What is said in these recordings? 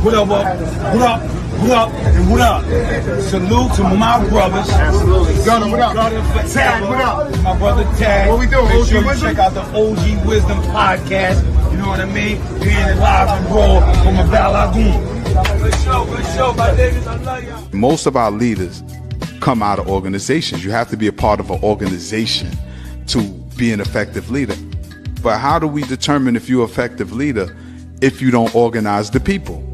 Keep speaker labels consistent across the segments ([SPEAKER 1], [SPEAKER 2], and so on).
[SPEAKER 1] What up, and what up? Salute to my brothers.
[SPEAKER 2] Absolutely.
[SPEAKER 1] Gutter, what up?
[SPEAKER 2] Tad, what up?
[SPEAKER 1] My brother Tad.
[SPEAKER 2] What we doing?
[SPEAKER 1] Make
[SPEAKER 2] OG
[SPEAKER 1] sure you
[SPEAKER 2] Wisdom?
[SPEAKER 1] check out the OG Wisdom podcast. You know what I mean? Being live and raw from a Val Lagoon. Good show, my niggas. I love y'all.
[SPEAKER 3] Most of our leaders come out of organizations. You have to be a part of an organization to be an effective leader. But how do we determine if you're an effective leader if you don't organize the people?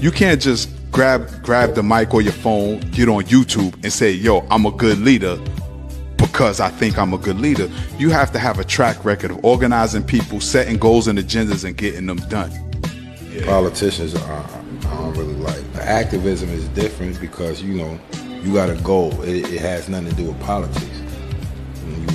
[SPEAKER 3] You can't just grab the mic or your phone, get on YouTube and say, yo, I'm a good leader because I think I'm a good leader. You have to have a track record of organizing people, setting goals and agendas and getting them done.
[SPEAKER 4] Yeah. Politicians I don't really like. The activism is different because, you know, you got a goal. It has nothing to do with politics. When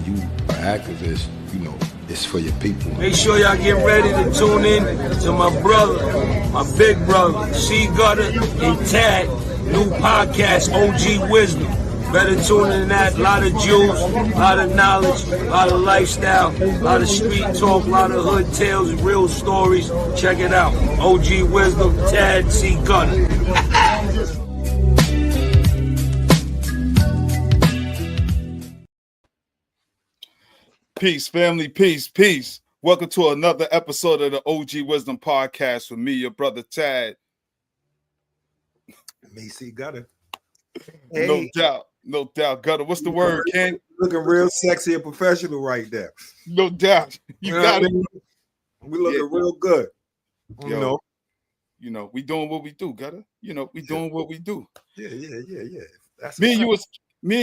[SPEAKER 4] you are activist, you know, it's for your people.
[SPEAKER 1] Make sure y'all get ready to tune in to my brother, my big brother, C Gutter and Tad, new podcast, OG Wisdom. Better tune in to that. A lot of jewels, a lot of knowledge, a lot of lifestyle, a lot of street talk, a lot of hood tales, real stories. Check it out. OG Wisdom, Tad, C Gutter.
[SPEAKER 3] Peace, family, peace. Welcome to another episode of the OG Wisdom Podcast with me, your brother Tad.
[SPEAKER 2] Meech Gutter.
[SPEAKER 3] Hey. No doubt. Gutter, what's the word, Ken?
[SPEAKER 2] Looking real sexy and professional right there.
[SPEAKER 3] No doubt. You got it.
[SPEAKER 2] We looking real good.
[SPEAKER 3] You know, we doing what we do, Gutter. You know, we doing what we do.
[SPEAKER 2] Yeah. That's
[SPEAKER 3] me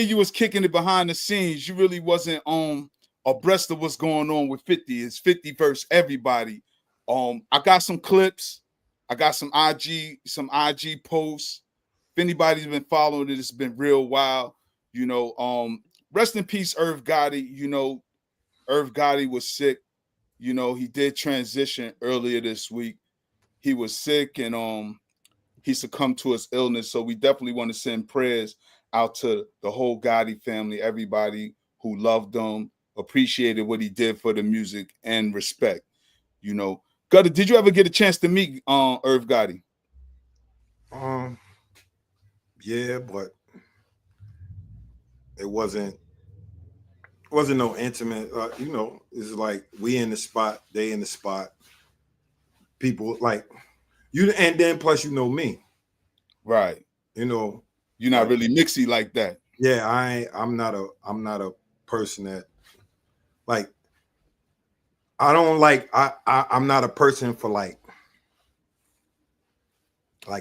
[SPEAKER 3] and you was kicking it behind the scenes. You really wasn't abreast of what's going on with 50. It's 50 versus everybody. I got some clips. I got some IG posts. If anybody's been following it, it's been real wild. You know, rest in peace, Irv Gotti. You know, Irv Gotti was sick. You know, he did transition earlier this week. He was sick and he succumbed to his illness. So we definitely want to send prayers out to the whole Gotti family, everybody who loved him, appreciated what he did for the music, and respect. You know, Gutter, did you ever get a chance to meet Irv Gotti?
[SPEAKER 2] Yeah, but it wasn't no intimate. You know, it's like we in the spot, they in the spot. People like you, and then plus you know me,
[SPEAKER 3] right?
[SPEAKER 2] You know,
[SPEAKER 3] you're not really mixy like that.
[SPEAKER 2] Yeah, I'm not a person that like. I'm not a person for like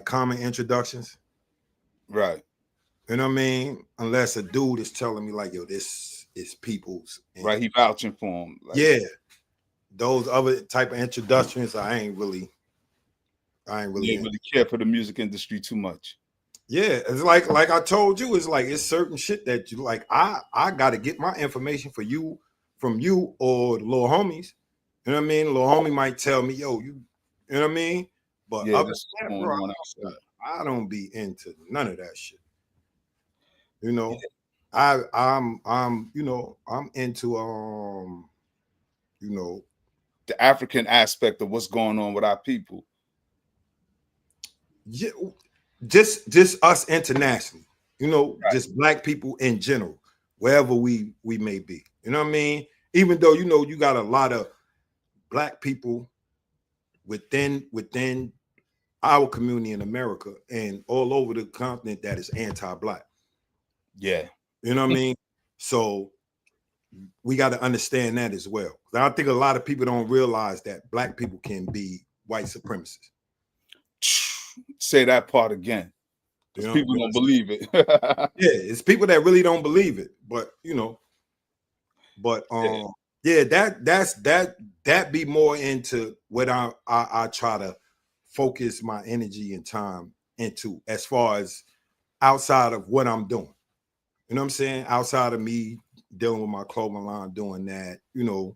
[SPEAKER 2] common introductions.
[SPEAKER 3] Right.
[SPEAKER 2] You know what I mean? Unless a dude is telling me like, yo, this is people's. And
[SPEAKER 3] right, he vouching for him.
[SPEAKER 2] Like, yeah. Those other type of introductions, I ain't really
[SPEAKER 3] care for the music industry too much.
[SPEAKER 2] Yeah, it's like I told you, it's certain shit that you like. I gotta get my information from you or the little homies. You know what I mean? The little homie might tell me, yo, you know what I mean? But
[SPEAKER 3] yeah,
[SPEAKER 2] I don't be into none of that shit. You know, yeah. I'm into you know,
[SPEAKER 3] the African aspect of what's going on with our people.
[SPEAKER 2] Yeah, just us internationally, you know, right. Just black people in general, wherever we may be. You know what I mean? Even though, you know, you got a lot of black people within our community in America and all over the continent that is anti-black.
[SPEAKER 3] Yeah.
[SPEAKER 2] You know what I mean? So we got to understand that as well. I think a lot of people don't realize that black people can be white supremacists.
[SPEAKER 3] Say that part again. Because people don't believe it.
[SPEAKER 2] Yeah, it's people that really don't believe it. But you know, that be more into what I try to focus my energy and time into as far as outside of what I'm doing. You know what I'm saying? Outside of me dealing with my clothing line, doing that, you know,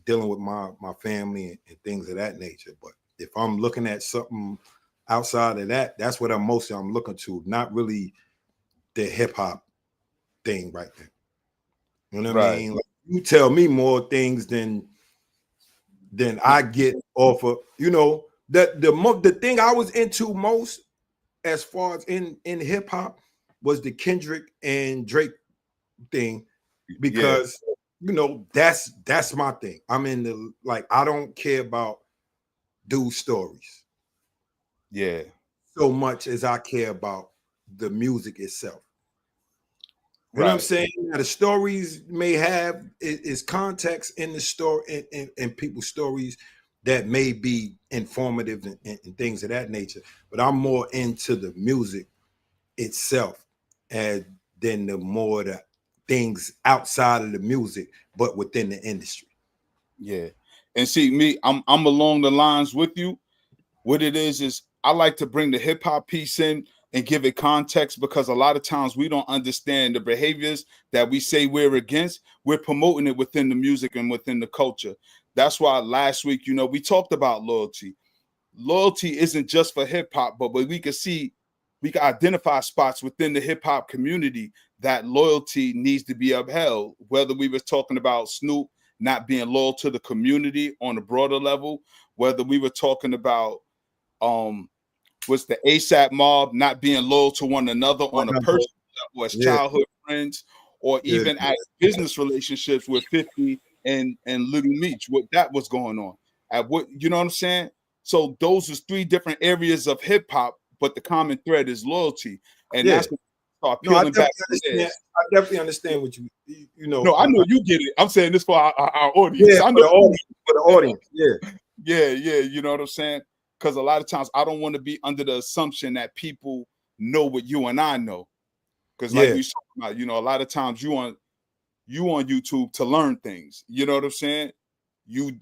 [SPEAKER 2] dealing with my family and things of that nature. But if I'm looking at something outside of that, that's what I'm looking to, not really the hip hop thing right there. You know what I mean? Like, you tell me more things than I get off of, you know, The thing I was into most as far as in hip hop was the Kendrick and Drake thing, because that's my thing. I'm in the, like, I don't care about dude stories so much as I care about the music itself. You know what I'm saying? Now, the stories may have is context in the story, and people's stories that may be informative and things of that nature. But I'm more into the music itself than the things outside of the music, but within the industry.
[SPEAKER 3] Yeah. And see, me, I'm along the lines with you. What it is I like to bring the hip hop piece in and give it context, because a lot of times we don't understand the behaviors that we say we're against. We're promoting it within the music and within the culture. That's why last week, we talked about loyalty. Loyalty isn't just for hip hop, but we can identify spots within the hip hop community that loyalty needs to be upheld. Whether we were talking about Snoop not being loyal to the community on a broader level, whether we were talking about was the ASAP mob not being loyal to one another on a personal level as childhood friends, or even as business relationships with 50 and Little Meech, what that was going on. You know what I'm saying? So those are three different areas of hip hop, but the common thread is loyalty. And that's what start peeling back.
[SPEAKER 2] I definitely understand what you know.
[SPEAKER 3] No, I know you get it. I'm saying this for our audience.
[SPEAKER 2] Yeah,
[SPEAKER 3] I know
[SPEAKER 2] for the audience.
[SPEAKER 3] Yeah. You know what I'm saying? Because a lot of times I don't want to be under the assumption that people know what you and I know. Because like we talking about, a lot of times you on YouTube to learn things. You know what I'm saying? You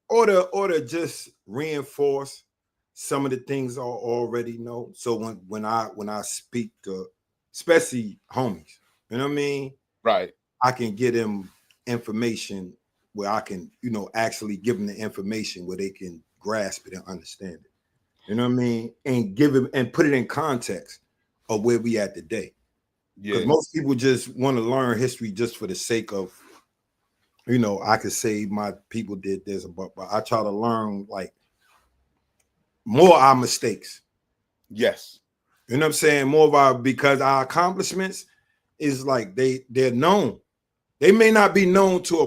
[SPEAKER 2] or to just reinforce some of the things I already know. So when I speak to especially homies, you know what I mean?
[SPEAKER 3] Right.
[SPEAKER 2] I can get them information where I can, actually give them the information where they can grasp it and understand it. You know what I mean? And give it and put it in context of where we at today. Because most people just want to learn history just for the sake of, I could say my people did this, but I try to learn like more our mistakes.
[SPEAKER 3] Yes.
[SPEAKER 2] You know what I'm saying? Because our accomplishments is like they're known. They may not be known to the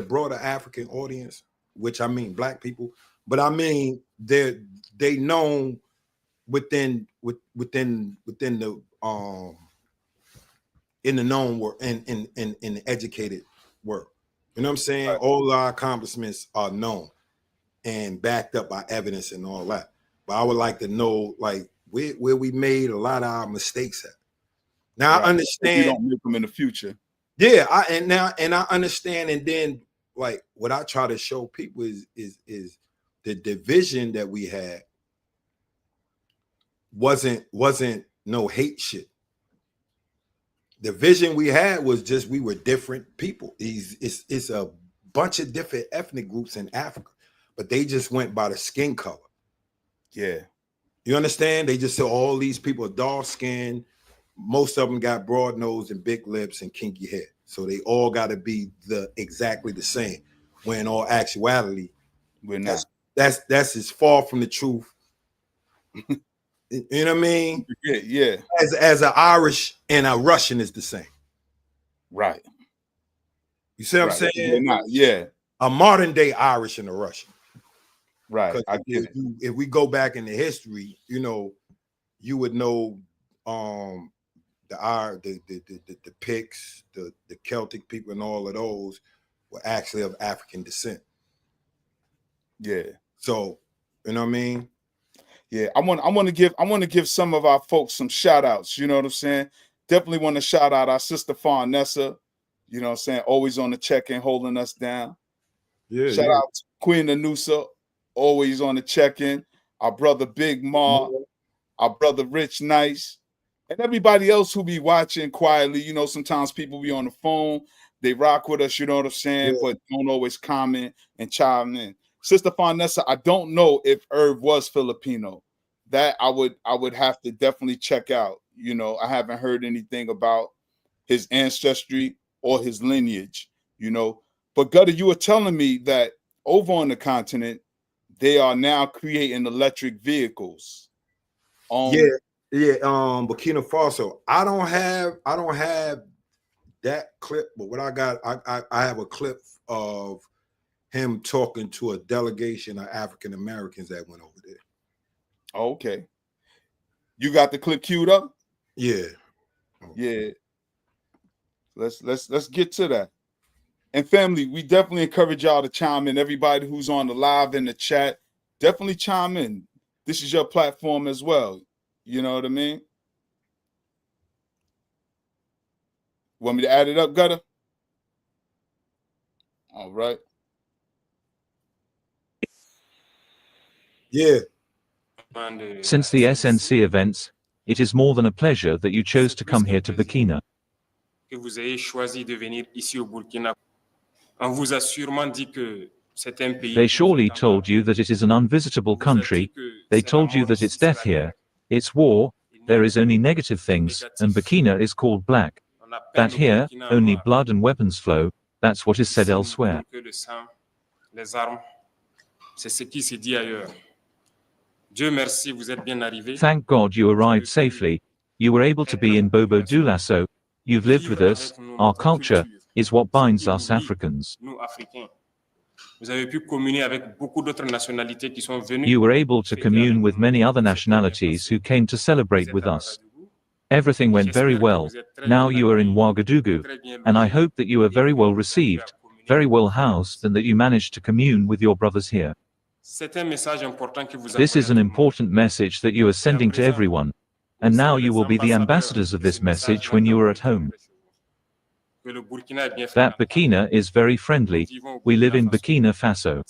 [SPEAKER 2] broader African audience, which I mean Black people, but I mean they known within the in the known world, in the educated world. You know what I'm saying? Right. All our accomplishments are known and backed up by evidence and all that. But I would like to know, like, where we made a lot of our mistakes at. Now I understand
[SPEAKER 3] we don't make them in the future.
[SPEAKER 2] Yeah, I understand, and then like what I try to show people is the division that we had wasn't no hate shit. The vision we had was just we were different people. It's a bunch of different ethnic groups in Africa, but they just went by the skin color.
[SPEAKER 3] Yeah.
[SPEAKER 2] You understand? They just said all these people are dark skinned. Most of them got broad nose and big lips and kinky hair. So they all got to be exactly the same. When in all actuality,
[SPEAKER 3] we're not.
[SPEAKER 2] That's as far from the truth. You know what I mean?
[SPEAKER 3] Yeah.
[SPEAKER 2] As an Irish and a Russian is the same.
[SPEAKER 3] Right.
[SPEAKER 2] You see what I'm saying?
[SPEAKER 3] They're not. Yeah.
[SPEAKER 2] A modern day Irish and a Russian.
[SPEAKER 3] Right. I get it.
[SPEAKER 2] If we go back into history, you would know the Picts, the Celtic people, and all of those were actually of African descent.
[SPEAKER 3] Yeah.
[SPEAKER 2] So, you know what I mean?
[SPEAKER 3] Yeah, I want to give some of our folks some shout outs. You know what I'm saying? Definitely want to shout out our sister Farnessa. You know what I'm saying? Always on the check-in, holding us down.
[SPEAKER 2] Yeah.
[SPEAKER 3] Shout out to Queen Anusa, always on the check-in. Our brother Big Ma, our brother Rich Nice, and everybody else who be watching quietly. Sometimes people be on the phone, they rock with us, you know what I'm saying, but don't always comment and chime in. Sister Farnessa, I don't know if Irv was Filipino. That I would have to definitely check out. I haven't heard anything about his ancestry or his lineage, But Gotti, you were telling me that over on the continent, they are now creating electric vehicles.
[SPEAKER 2] Burkina Faso. I don't have that clip, but what I got, I have a clip of him talking to a delegation of African Americans that went over there.
[SPEAKER 3] Okay. You got the clip queued up?
[SPEAKER 2] Yeah.
[SPEAKER 3] Yeah. Let's get to that. And family, we definitely encourage y'all to chime in. Everybody who's on the live in the chat, definitely chime in. This is your platform as well. You know what I mean? Want me to add it up, Gutter? All right.
[SPEAKER 2] Yeah.
[SPEAKER 5] Since the SNC events, it is more than a pleasure that you chose to come here to Burkina.
[SPEAKER 6] Que vous ayez choisi de venir ici au Burkina. On vous a sûrement dit que c'est un pays.
[SPEAKER 5] They surely told you that it is an unvisitable country. They told you that it's death here. It's war. There is only negative things, and Burkina is called black. That here, only blood and weapons flow. That's what is said elsewhere.
[SPEAKER 6] Les armes, c'est ce qui se dit ailleurs. Dieu merci, vous êtes bien arrivés.
[SPEAKER 5] Thank God you arrived safely. You were able to be in Bobo Dioulasso. You've lived with us. Our culture is what binds us Africans.
[SPEAKER 6] Nous, Africains. Vous avez pu communier avec beaucoup d'autres nationalités qui sont venues.
[SPEAKER 5] You were able to commune with many other nationalities who came to celebrate with us. Everything went very well. Now you are in Ouagadougou, and I hope that you are very well received, very well housed, and that you managed to commune with your brothers here. This is an important message that you are sending to everyone, and now you will be the ambassadors of this message when you are at home. That Burkina is very friendly. We live in Burkina Faso.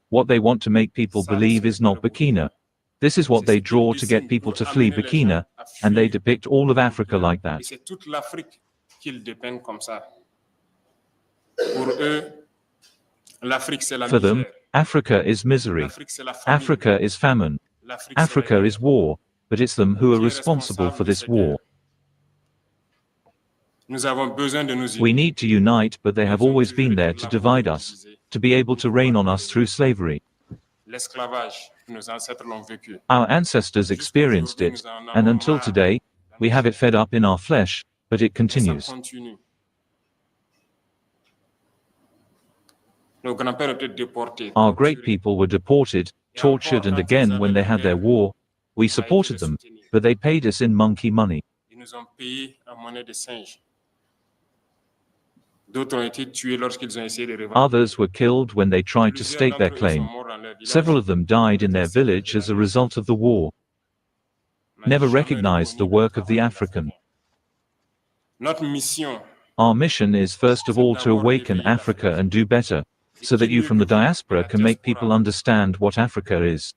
[SPEAKER 5] What they want to make people believe is not Burkina. This is what they draw to get people to flee Burkina, and they depict all of Africa like that. For them, Africa is misery. Africa is famine. Africa is war, but it's them who are responsible for this war. We need to unite, but they have always been there to divide us, to be able to reign on us through slavery. Our ancestors experienced it, and until today, we have it fed up in our flesh, but it continues. Our great people were deported, tortured, and again when they had their war, we supported them, but they paid us in monkey money. Others were killed when they tried to stake their claim. Several of them died in their village as a result of the war. Never recognized the work of the African. Our mission is first of all to awaken Africa and do better, so that you from the diaspora can make people understand what Africa is.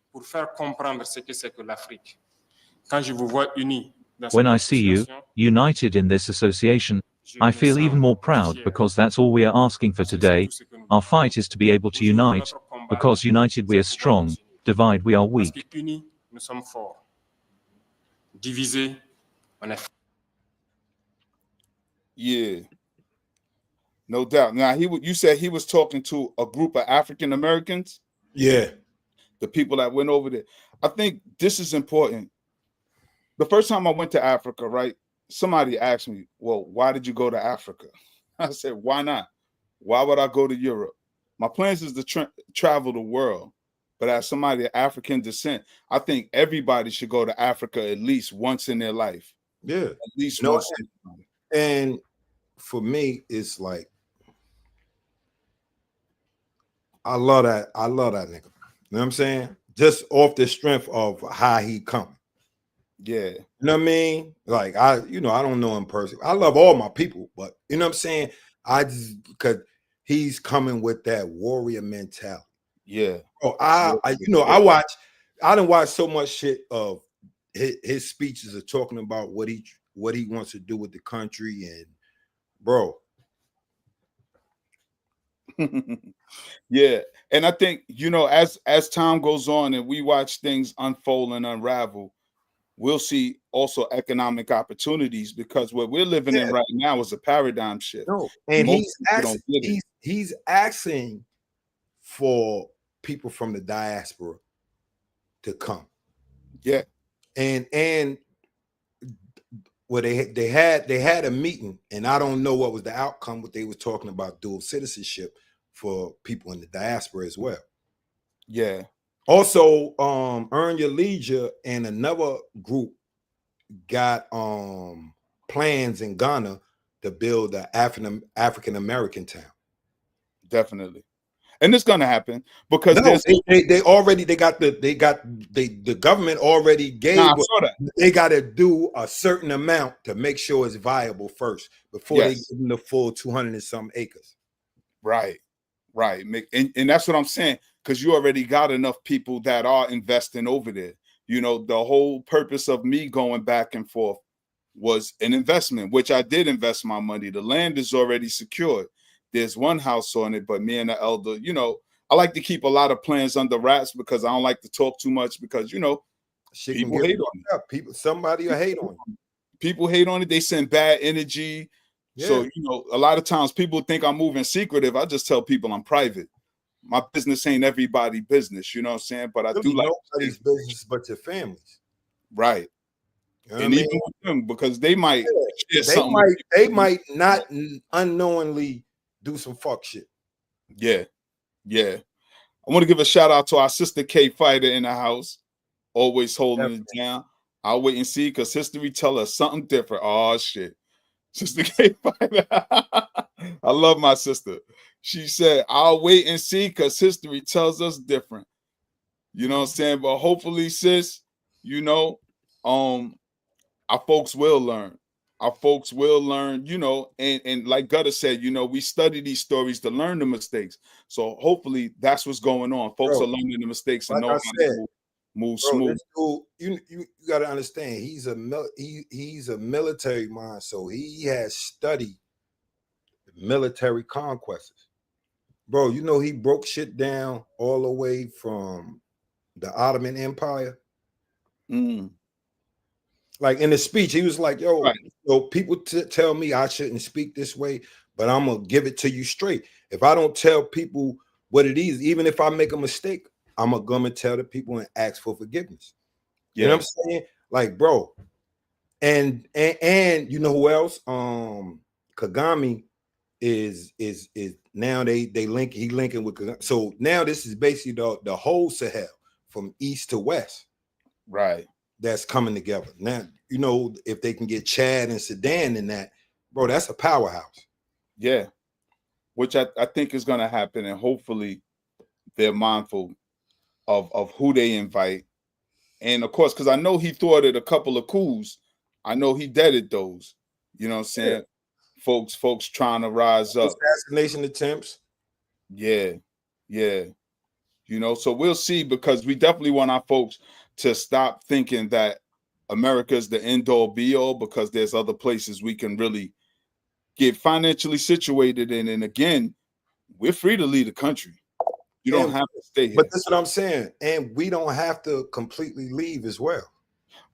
[SPEAKER 5] When I see you, united in this association, I feel even more proud because that's all we are asking for today. Our fight is to be able to unite, because united we are strong, divide we are weak.
[SPEAKER 3] Yeah, no doubt. Now, you said he was talking to a group of African Americans?
[SPEAKER 2] Yeah.
[SPEAKER 3] The people that went over there. I think this is important. The first time I went to Africa, right? Somebody asked me, well, why did you go to Africa? I said, why not? Why would I go to Europe? My plans is to travel the world. But as somebody of African descent, I think everybody should go to Africa at least once in their life.
[SPEAKER 2] Yeah.
[SPEAKER 3] At least once.
[SPEAKER 2] And for me, it's like, I love that nigga. You know what I'm saying? Just off the strength of how he come.
[SPEAKER 3] Yeah.
[SPEAKER 2] You know what I mean? Like, I don't know him personally. I love all my people, but you know what I'm saying? Because he's coming with that warrior mentality.
[SPEAKER 3] Yeah.
[SPEAKER 2] Oh, I done watch so much shit of his speeches are talking about what he wants to do with the country, and bro.
[SPEAKER 3] Yeah. And I think, as time goes on and we watch things unfold and unravel, we'll see also economic opportunities, because what we're living in right now is a paradigm shift.
[SPEAKER 2] No, and he's asking for people from the diaspora to come.
[SPEAKER 3] Yeah.
[SPEAKER 2] And well, they had a meeting, and I don't know what was the outcome, but they were talking about dual citizenship for people in the diaspora as well.
[SPEAKER 3] Yeah.
[SPEAKER 2] Also, Earn Your Leisure and another group got plans in Ghana to build an African American town.
[SPEAKER 3] Definitely. And it's gonna happen because
[SPEAKER 2] No, they already the government already gave.
[SPEAKER 3] Nah, I saw that.
[SPEAKER 2] They got to do a certain amount to make sure it's viable first before they give them the full 200 and some acres.
[SPEAKER 3] Right. And that's what I'm saying, because you already got enough people that are investing over there. You know, the whole purpose of me going back and forth was an investment, which I did invest my money. The land is already secured. There's one house on it, but me and the elder, you know, I like to keep a lot of plans under wraps because I don't like to talk too much because, you know, people hate on it.
[SPEAKER 2] Somebody will hate on it.
[SPEAKER 3] People hate on it. They send bad energy. Yeah. So, you know, a lot of times people think I'm moving secretive. I just tell people I'm private. My business ain't everybody's business, you know what I'm saying? But I do like
[SPEAKER 2] nobody's business but your family's.
[SPEAKER 3] Right. You know and even with them, because they might
[SPEAKER 2] they might not unknowingly do some fuck shit.
[SPEAKER 3] Yeah. I want to give a shout out to our sister K Fighter in the house, always holding it down. I'll wait and see, because history tell us something different. Oh shit. Sister K Fighter. I love my sister. She said, I'll wait and see because history tells us different. You know what I'm saying? But hopefully, sis, you know, our folks will learn. Our folks will learn, you know, and like Gutter said, you know, we study these stories to learn the mistakes. So hopefully that's what's going on. Folks are learning the mistakes and know how to move smooth.
[SPEAKER 2] You got to understand, he's a military mind, so he has studied military conquests. Bro, you know, he broke shit down all the way from the Ottoman Empire. Like in the speech, he was like, yo, people tell me I shouldn't speak this way, but I'm going to give it to you straight. If I don't tell people what it is, even if I make a mistake, I'm going to come and tell the people and ask for forgiveness. You know what I'm saying? Like, bro. And you know who else? Kagame is now he linking with Kagame. So now this is basically the whole Sahel from east to west.
[SPEAKER 3] Right.
[SPEAKER 2] That's coming together. Now, you know, if they can get Chad and Sudan in that, bro, that's a powerhouse.
[SPEAKER 3] Yeah. Which I think is going to happen. And hopefully they're mindful of who they invite. And of course, because I know he thwarted a couple of coups. I know he deaded those. You know what I'm saying? Yeah. Folks trying to rise up.
[SPEAKER 2] Assassination attempts.
[SPEAKER 3] Yeah. You know, so we'll see, because we definitely want our folks to stop thinking that America is the end all be all, because there's other places we can really get financially situated in. And again, we're free to leave the country. You don't have to stay here.
[SPEAKER 2] But that's what I'm saying. And we don't have to completely leave as well.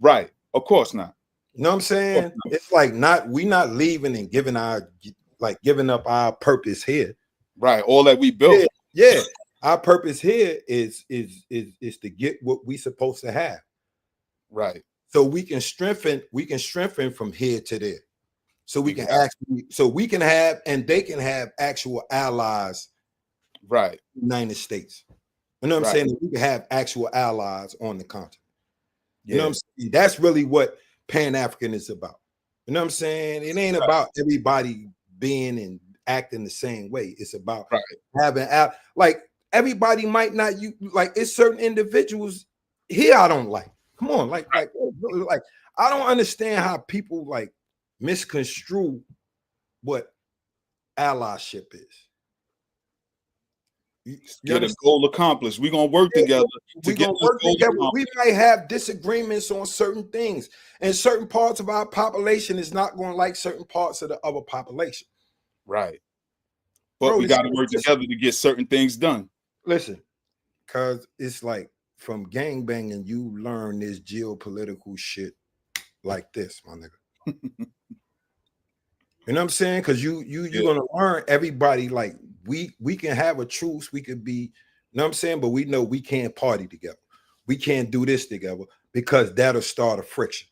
[SPEAKER 3] Right. Of course not.
[SPEAKER 2] You know what I'm saying? It's like we're not leaving and giving up our purpose here.
[SPEAKER 3] Right. All that we built.
[SPEAKER 2] Yeah. Our purpose here is to get what we supposed to have.
[SPEAKER 3] Right.
[SPEAKER 2] So we can strengthen from here to there. So we can have, and they can have actual allies.
[SPEAKER 3] Right.
[SPEAKER 2] United States. You know what I'm saying? We can have actual allies on the continent. You know what I'm saying? That's really what Pan-African is about. You know what I'm saying? It ain't about everybody being and acting the same way. It's about having like everybody might not it's certain individuals here I don't like. Come on, like I don't understand how people like misconstrue what allyship is.
[SPEAKER 3] Get a goal accomplished. We're gonna work together.
[SPEAKER 2] We might have disagreements on certain things, and certain parts of our population is not going to like certain parts of the other population.
[SPEAKER 3] Right. But we got to work together to get certain things done. Listen,
[SPEAKER 2] because it's like from gangbanging, you learn this geopolitical shit like this, my nigga. You know what I'm saying? Because you're gonna learn everybody. Like we can have a truce. We could be You know what I'm saying? But we know we can't party together. We can't do this together because that'll start a friction.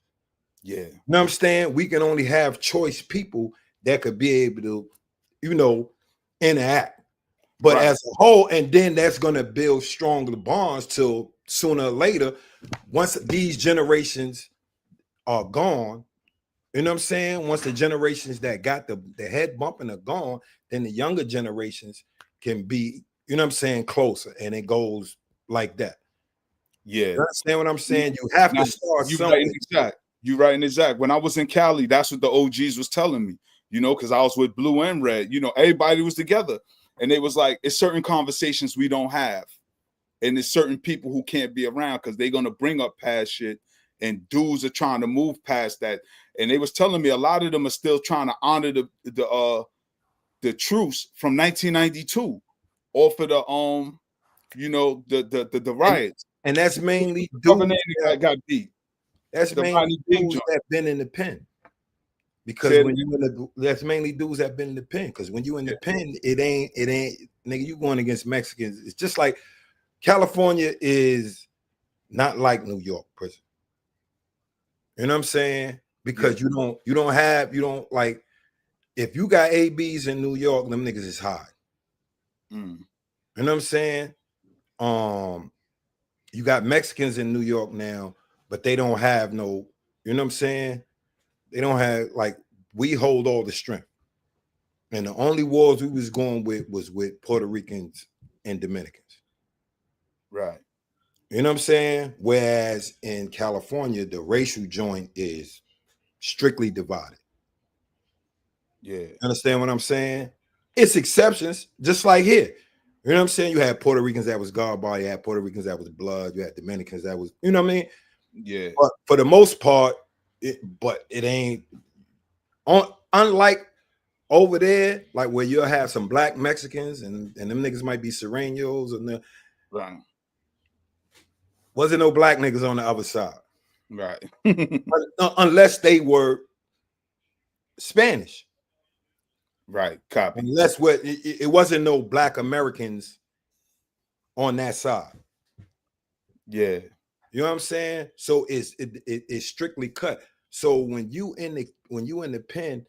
[SPEAKER 3] Yeah.
[SPEAKER 2] You know what I'm saying? We can only have choice people that could be able to, interact. But
[SPEAKER 3] Right.
[SPEAKER 2] as a whole, and then that's going to build stronger bonds till sooner or later, once these generations are gone, you know what I'm saying? Once the generations that got the head bumping are gone, then the younger generations can be, you know what I'm saying, closer. And it goes like that.
[SPEAKER 3] Yeah.
[SPEAKER 2] You understand what I'm saying? You have to start somewhere.
[SPEAKER 3] You right and exact. When I was in Cali, that's what the OGs was telling me, because I was with Blue and Red, everybody was together. And they was like, it's certain conversations we don't have. And there's certain people who can't be around because they're going to bring up past shit. And dudes are trying to move past that. And they was telling me a lot of them are still trying to honor the truce from 1992 off of the riots.
[SPEAKER 2] And that's mainly dudes
[SPEAKER 3] that got beat.
[SPEAKER 2] That's mainly dudes that been in the pen. Because that's mainly dudes that been in the pen. Because when you in the pen, it ain't nigga, you going against Mexicans. It's just like California is not like New York prison. You know what I'm saying? Because you don't like, if you got ABs in New York, them niggas is high. You know what I'm saying? You got Mexicans in New York now, but they don't have no, you know what I'm saying? They don't have, like, we hold all the strength. And the only wars we was going with was with Puerto Ricans and Dominicans.
[SPEAKER 3] Right.
[SPEAKER 2] You know what I'm saying? Whereas in California, the racial joint is strictly divided.
[SPEAKER 3] Yeah.
[SPEAKER 2] Understand what I'm saying? It's exceptions, just like here. You know what I'm saying? You had Puerto Ricans that was Garbar, you had Puerto Ricans that was blood, you had Dominicans that was, you know what I mean?
[SPEAKER 3] Yeah.
[SPEAKER 2] But for the most part, it ain't unlike over there, like where you'll have some black Mexicans and them niggas might be Serranos and
[SPEAKER 3] right.
[SPEAKER 2] Wasn't no black niggas on the other side.
[SPEAKER 3] Right.
[SPEAKER 2] Unless they were Spanish.
[SPEAKER 3] Right. Copy.
[SPEAKER 2] Unless it wasn't no black Americans on that side.
[SPEAKER 3] Yeah.
[SPEAKER 2] You know what I'm saying? So it's strictly cut. So when you in the pen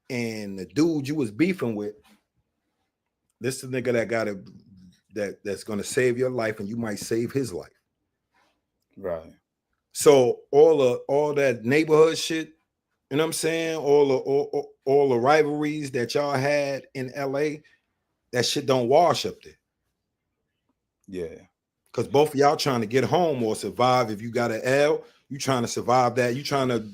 [SPEAKER 2] and the dude you was beefing with, this is the nigga that's gonna save your life and you might save his life.
[SPEAKER 3] Right.
[SPEAKER 2] So all that neighborhood shit, you know what I'm saying? All the rivalries that y'all had in LA, that shit don't wash up there.
[SPEAKER 3] Yeah.
[SPEAKER 2] Because both of y'all trying to get home or survive. If you got an L, you trying to survive that. You trying to,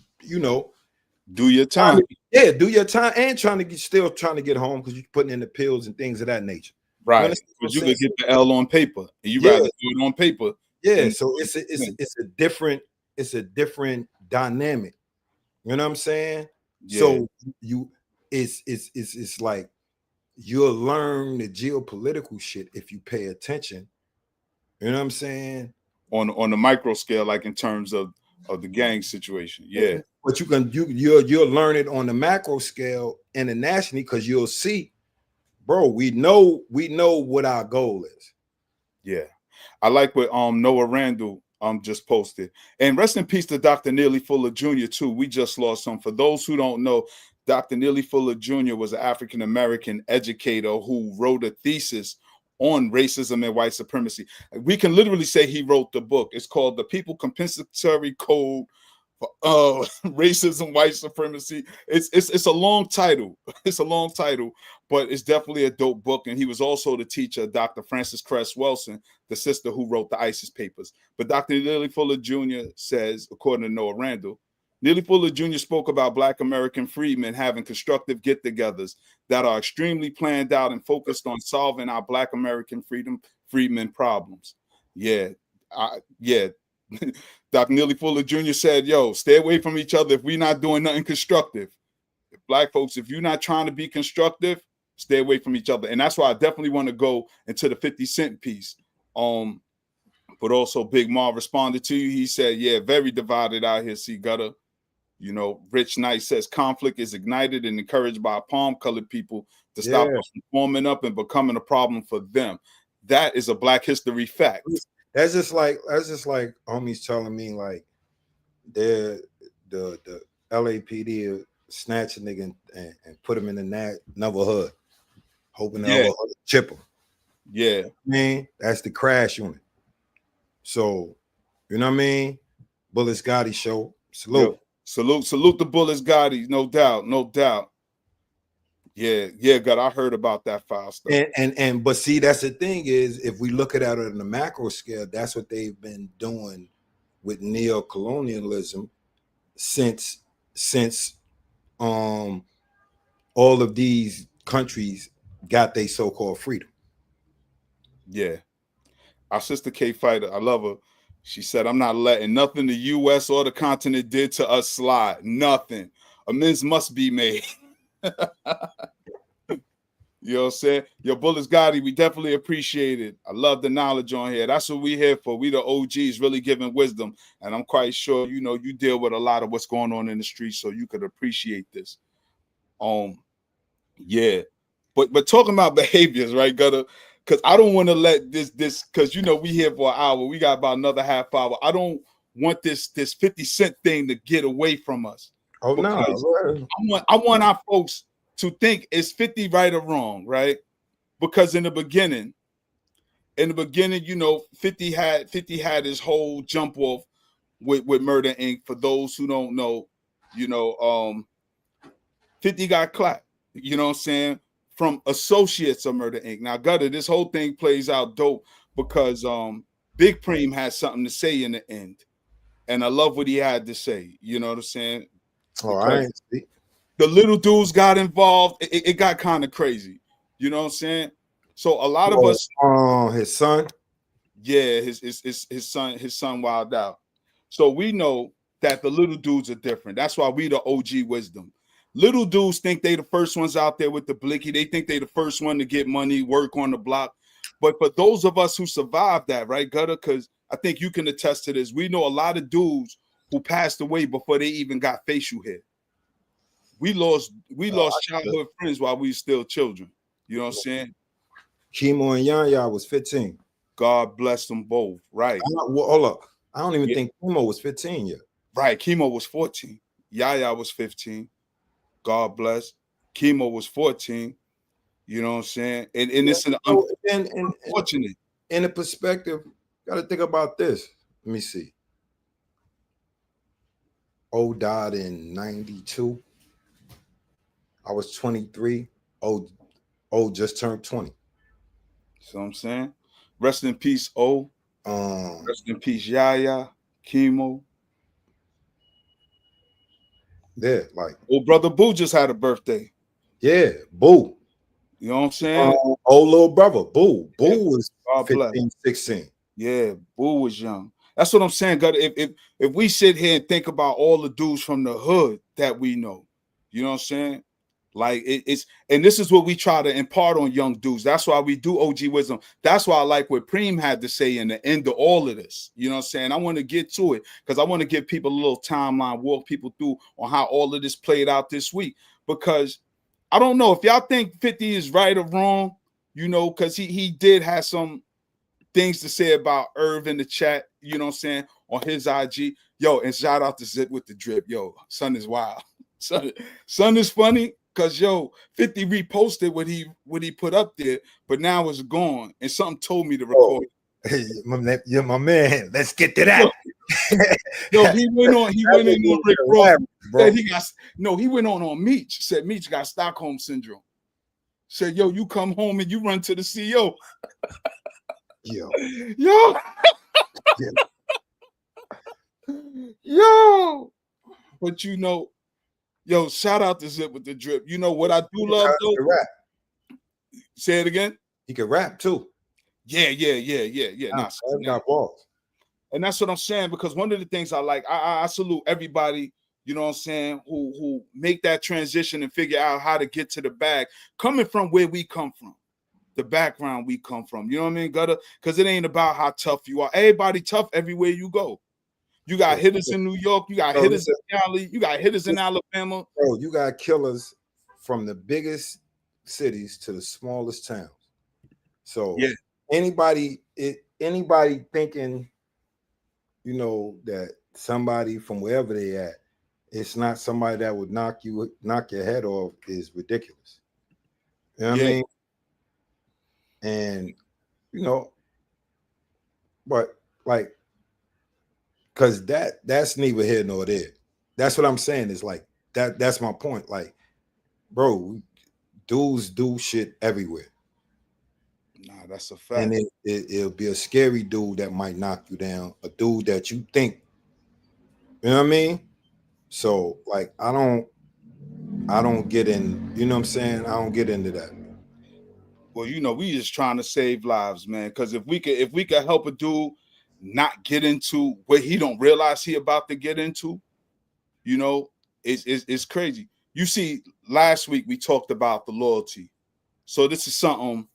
[SPEAKER 3] do your time.
[SPEAKER 2] Do your time and still trying to get home because you're putting in the pills and things of that nature.
[SPEAKER 3] Right. Because you could get the L on paper. And you rather do it on paper.
[SPEAKER 2] Yeah. So it's a different dynamic. You know what I'm saying? Yeah. So it's like you'll learn the geopolitical shit if you pay attention. You know what I'm saying?
[SPEAKER 3] On the micro scale, like in terms of the gang situation. Yeah.
[SPEAKER 2] But you'll learn it on the macro scale internationally because you'll see, bro, we know what our goal is.
[SPEAKER 3] Yeah. I like what Noah Randall just posted. And rest in peace to Dr. Neely Fuller Jr. too. We just lost him. For those who don't know, Dr. Neely Fuller Jr. was an African-American educator who wrote a thesis on racism and white supremacy. We can literally say he wrote the book. It's called The People Compensatory Code for Racism, White Supremacy. It's a long title. It's a long title, but it's definitely a dope book. And he was also the teacher, Dr. Frances Cress Welsing, the sister who wrote the ISIS papers. But Dr. Neely Fuller Jr. says, according to Noah Randall, Neely Fuller Jr. spoke about Black American freedmen having constructive get-togethers that are extremely planned out and focused on solving our Black American freedmen problems. Yeah. Dr. Neely Fuller Jr. said, yo, stay away from each other if we're not doing nothing constructive. Black folks, if you're not trying to be constructive, stay away from each other. And that's why I definitely want to go into the 50 Cent piece. But also Big Ma responded to you. He said, yeah, very divided out here, see gutter. Rich Knight says conflict is ignited and encouraged by palm-colored people to stop us from forming up and becoming a problem for them. that is a Black history fact.
[SPEAKER 2] That's just like homies telling me like the LAPD will snatch a nigga and put him in another hood, hoping the other hood chip him.
[SPEAKER 3] Yeah,
[SPEAKER 2] man, that's the crash unit. So, you know what I mean? Bullets Gotti show. Salute.
[SPEAKER 3] Yo, salute the Bullets Gotti, no doubt. Yeah, God, I heard about that foul stuff.
[SPEAKER 2] But see, that's the thing is, if we look at it on the macro scale, that's what they've been doing with neo-colonialism since all of these countries got their so-called freedom.
[SPEAKER 3] Yeah. Our sister K Fighter, I love her. She said, I'm not letting nothing the US or the continent did to us slide. Nothing. Amends must be made. You know what I'm saying? Your Bullets Gotti, we definitely appreciate it. I love the knowledge on here. That's what we here for. We the OGs really giving wisdom. And I'm quite sure, you know, you deal with a lot of what's going on in the streets, so you could appreciate this. Yeah. But talking about behaviors, right, Gutter? Because I don't want to let this, because, you know, we here for an hour. We got about another half hour. I don't want this 50 Cent thing to get away from us.
[SPEAKER 2] Oh, no.
[SPEAKER 3] I want our folks to think, is 50 right or wrong, right? Because in the beginning, you know, 50 had his whole jump off with Murder Inc. For those who don't know, you know, 50 got clapped, you know what I'm saying, from associates of Murder Inc. Now, Gutter, this whole thing plays out dope because Big Preem had something to say in the end. And I love what he had to say, you know what I'm saying?
[SPEAKER 2] Oh, I ain't see.
[SPEAKER 3] The little dudes got involved. It got kind of crazy. You know what I'm saying? So a lot of us.
[SPEAKER 2] His son.
[SPEAKER 3] Yeah, his son wilded out. So we know that the little dudes are different. That's why we the OG wisdom. Little dudes think they the first ones out there with the blicky. They think they the first one to get money, work on the block. But for those of us who survived that, right, Gutter? Because I think you can attest to this. We know a lot of dudes who passed away before they even got facial hair. We lost childhood friends while we were still children. You know what I'm saying?
[SPEAKER 2] Chemo and Yaya was 15.
[SPEAKER 3] God bless them both. Right.
[SPEAKER 2] Hold up. I don't even think Chemo was 15 yet.
[SPEAKER 3] Right. Chemo was 14. Yaya was 15. God bless. Chemo was 14. You know what I'm saying? And it's unfortunate.
[SPEAKER 2] In a perspective, got to think about this. Let me see. O died in 92. I was 23. O just turned 20.
[SPEAKER 3] So I'm saying, rest in peace, O. Rest in peace, Yaya, Chemo.
[SPEAKER 2] Yeah, like
[SPEAKER 3] old brother Boo just had a birthday.
[SPEAKER 2] Yeah, Boo.
[SPEAKER 3] You know what I'm saying?
[SPEAKER 2] Old little brother, Boo. Boo was 15, 16.
[SPEAKER 3] Yeah, Boo was young. That's what I'm saying, God. If we sit here and think about all the dudes from the hood that we know, you know what I'm saying? Like and this is what we try to impart on young dudes. That's why we do OG wisdom. That's why I like what Preem had to say in the end of all of this. You know what I'm saying? I want to get to it because I want to give people a little timeline, walk people through on how all of this played out this week. Because I don't know if y'all think 50 is right or wrong, you know, because he did have some things to say about Irv in the chat, you know what I'm saying, on his IG. Yo, and shout out to Zip with the drip. Yo, son is wild. Son is funny. Cause 50 reposted what he put up there, but now it's gone. And something told me to record.
[SPEAKER 2] Hey, you're my man. Let's get to that.
[SPEAKER 3] He went on Rick Ross. He went on Meech. Said Meech got Stockholm syndrome. Said, you come home and you run to the CEO. Yo. But shout out to Zip with the drip. You know what I do love though?
[SPEAKER 2] Rap.
[SPEAKER 3] Say it again.
[SPEAKER 2] He can rap too.
[SPEAKER 3] Yeah.
[SPEAKER 2] Got balls.
[SPEAKER 3] And that's what I'm saying, because one of the things I like, I salute everybody, you know what I'm saying, who make that transition and figure out how to get to the bag, coming from where we come from, the background we come from. You know what I mean, Gutter? Because it ain't about how tough you are. Everybody tough everywhere you go. You got hitters in New York. You got hitters in Cali. You got hitters in Alabama.
[SPEAKER 2] Bro, you got killers from the biggest cities to the smallest towns. So anybody thinking, you know, that somebody from wherever they at, it's not somebody that would knock your head off is ridiculous. You know what I mean? And you know, but like, because that's neither here nor there. That's what I'm saying. Is like that's my point. Like, bro, dudes do shit everywhere.
[SPEAKER 3] Nah, that's a fact.
[SPEAKER 2] And it'll be a scary dude that might knock you down, a dude that you think, you know what I mean? So like I don't get in, you know what I'm saying? I don't get into that.
[SPEAKER 3] Well, you know, we just trying to save lives, man. Because if we could help a dude not get into what he don't realize he about to get into, you know, it's crazy. You see, last week we talked about the loyalty. So this is something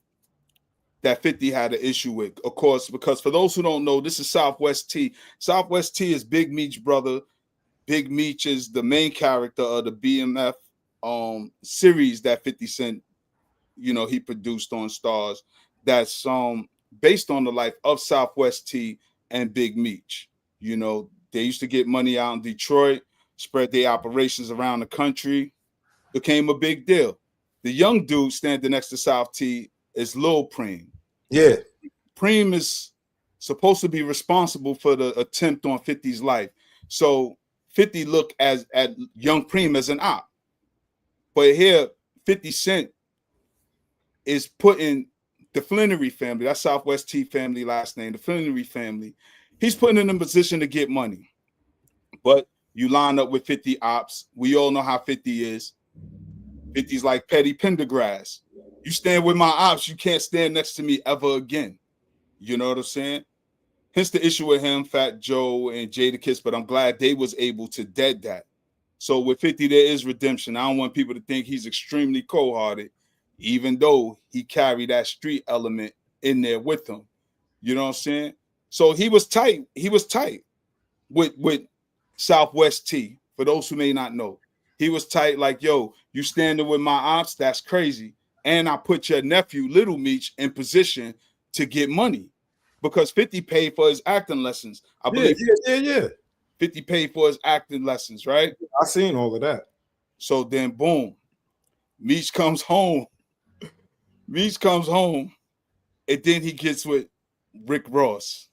[SPEAKER 3] that 50 had an issue with, of course, because for those who don't know, this is Southwest T. Southwest T is Big Meech brother. Big Meech is the main character of the BMF series that 50 Cent, you know, he produced on Stars. That's based on the life of Southwest T and Big Meech. You know, they used to get money out in Detroit, spread their operations around the country, became a big deal. The young dude standing next to South T is Lil Preem.
[SPEAKER 2] Yeah.
[SPEAKER 3] Preem is supposed to be responsible for the attempt on 50's life. So 50 look at young Preem as an op. But here, 50 Cent is putting the Flannery family, that's Southwest T family last name, the Flannery family, he's putting in a position to get money. But you line up with 50 ops. We all know how 50 is. 50's like Petty Pendergrass. You stand with my ops, you can't stand next to me ever again. You know what I'm saying? Hence the issue with him, Fat Joe, and Jadakiss, but I'm glad they was able to dead that. So with 50, there is redemption. I don't want people to think he's extremely cold-hearted, even though he carried that street element in there with him. You know what I'm saying? So he was tight. He was tight with Southwest T, for those who may not know. He was tight like, yo, you standing with my ops, that's crazy. And I put your nephew, Little Meech, in position to get money because 50 paid for his acting lessons. I believe.
[SPEAKER 2] Yeah.
[SPEAKER 3] 50 paid for his acting lessons, right?
[SPEAKER 2] I seen all of that.
[SPEAKER 3] So then, boom, Meech comes home. Meech comes home, and then he gets with Rick Ross.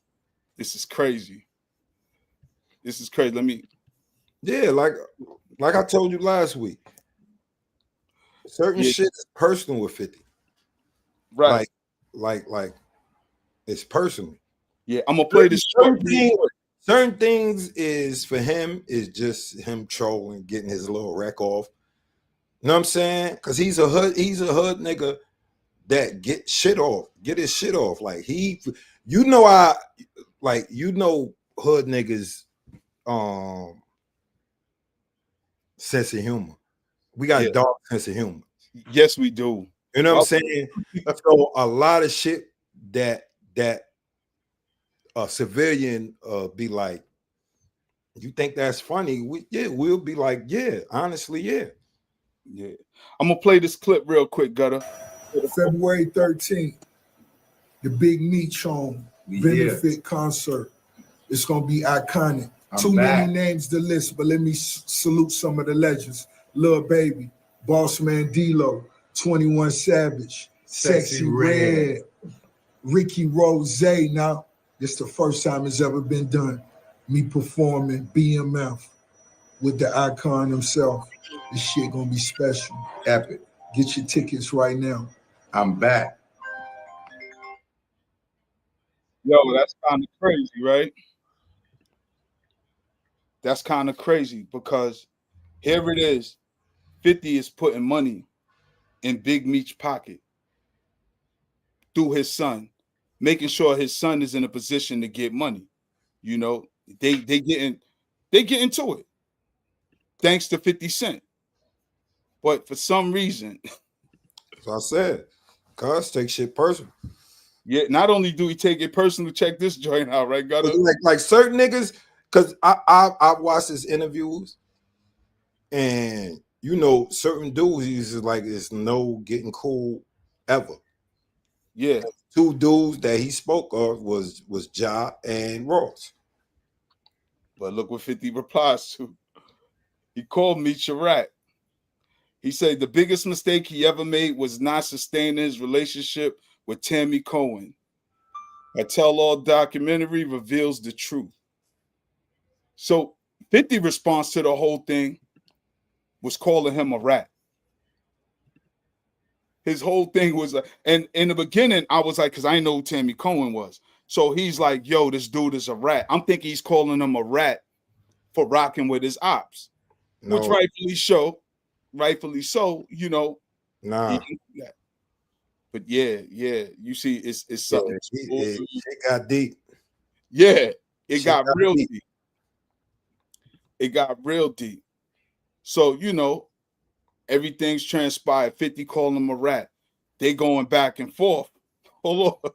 [SPEAKER 3] This is crazy. This is crazy. Let me.
[SPEAKER 2] Yeah, like I told you last week. Certain shit is personal with 50.
[SPEAKER 3] Right.
[SPEAKER 2] Like it's personal.
[SPEAKER 3] Yeah, I'm gonna play this.
[SPEAKER 2] Certain things is for him is just him trolling, getting his little wreck off. You know what I'm saying? Because he's a hood nigga that get shit off, get his shit off. Like hood niggas sense of humor. We got a dark sense of humor.
[SPEAKER 3] Yes, we do.
[SPEAKER 2] You know what I'm saying? So a lot of shit that a civilian be like, you think that's funny? We'll be like, yeah, honestly, yeah.
[SPEAKER 3] I'm gonna play this clip real quick, Gutter.
[SPEAKER 7] February 13th, the Big Meech benefit concert. It's gonna be iconic. Too many names to list, but let me salute some of the legends. Lil Baby, Boss Man D-Lo, 21 Savage, Sexy Red, Ricky Rose. Now, this the first time it's ever been done. Me performing BMF with the icon himself. This shit gonna be special. Epic. Get your tickets right now.
[SPEAKER 2] I'm back.
[SPEAKER 3] Yo, that's kind of crazy, right? That's kind of crazy because here it is. 50 is putting money in Big Meech's pocket through his son, making sure his son is in a position to get money. You know, they get into it thanks to 50 Cent. But for some reason,
[SPEAKER 2] as I said, cuz take shit personal.
[SPEAKER 3] Yeah, not only do he take it personal, check this joint out, right?
[SPEAKER 2] Like certain niggas, because I watched his interviews, and you know, certain dudes, he's just like, it's no getting cool ever.
[SPEAKER 3] Yeah.
[SPEAKER 2] two dudes that he spoke of was Ja and Ross.
[SPEAKER 3] But look what 50 replies to. He called Meech a rat. He said the biggest mistake he ever made was not sustaining his relationship with Tammy Cohen. A tell-all documentary reveals the truth. So 50 response to the whole thing was calling him a rat. His whole thing was, and in the beginning, I was like, because I know who Tammy Cohen was. So he's like, yo, this dude is a rat. I'm thinking he's calling him a rat for rocking with his ops.
[SPEAKER 2] No.
[SPEAKER 3] Which rightfully so, you know.
[SPEAKER 2] Nah.
[SPEAKER 3] But yeah, you see, it's something.
[SPEAKER 2] It got deep.
[SPEAKER 3] Yeah, it got real deep. It got real deep. So, you know, everything's transpired. 50 calling him a rat. They going back and forth. Hold on.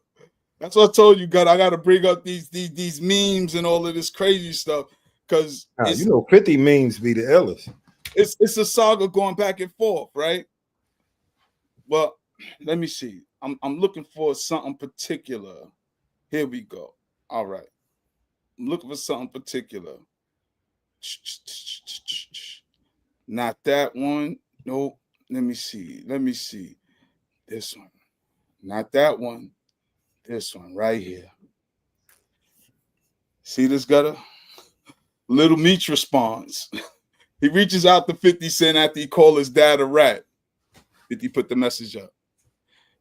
[SPEAKER 3] That's what I told you, I got to bring up these memes and all of this crazy stuff because
[SPEAKER 2] you know 50 memes be the illest.
[SPEAKER 3] It's a saga going back and forth, right? Well, let me see. I'm looking for something particular. Here we go. All right. I'm looking for something particular. Not that one. Nope. Let me see. This one. Not that one. This one right here. See this gutter? Little Meech responds. He reaches out to 50 Cent after he called his dad a rat. 50 put the message up.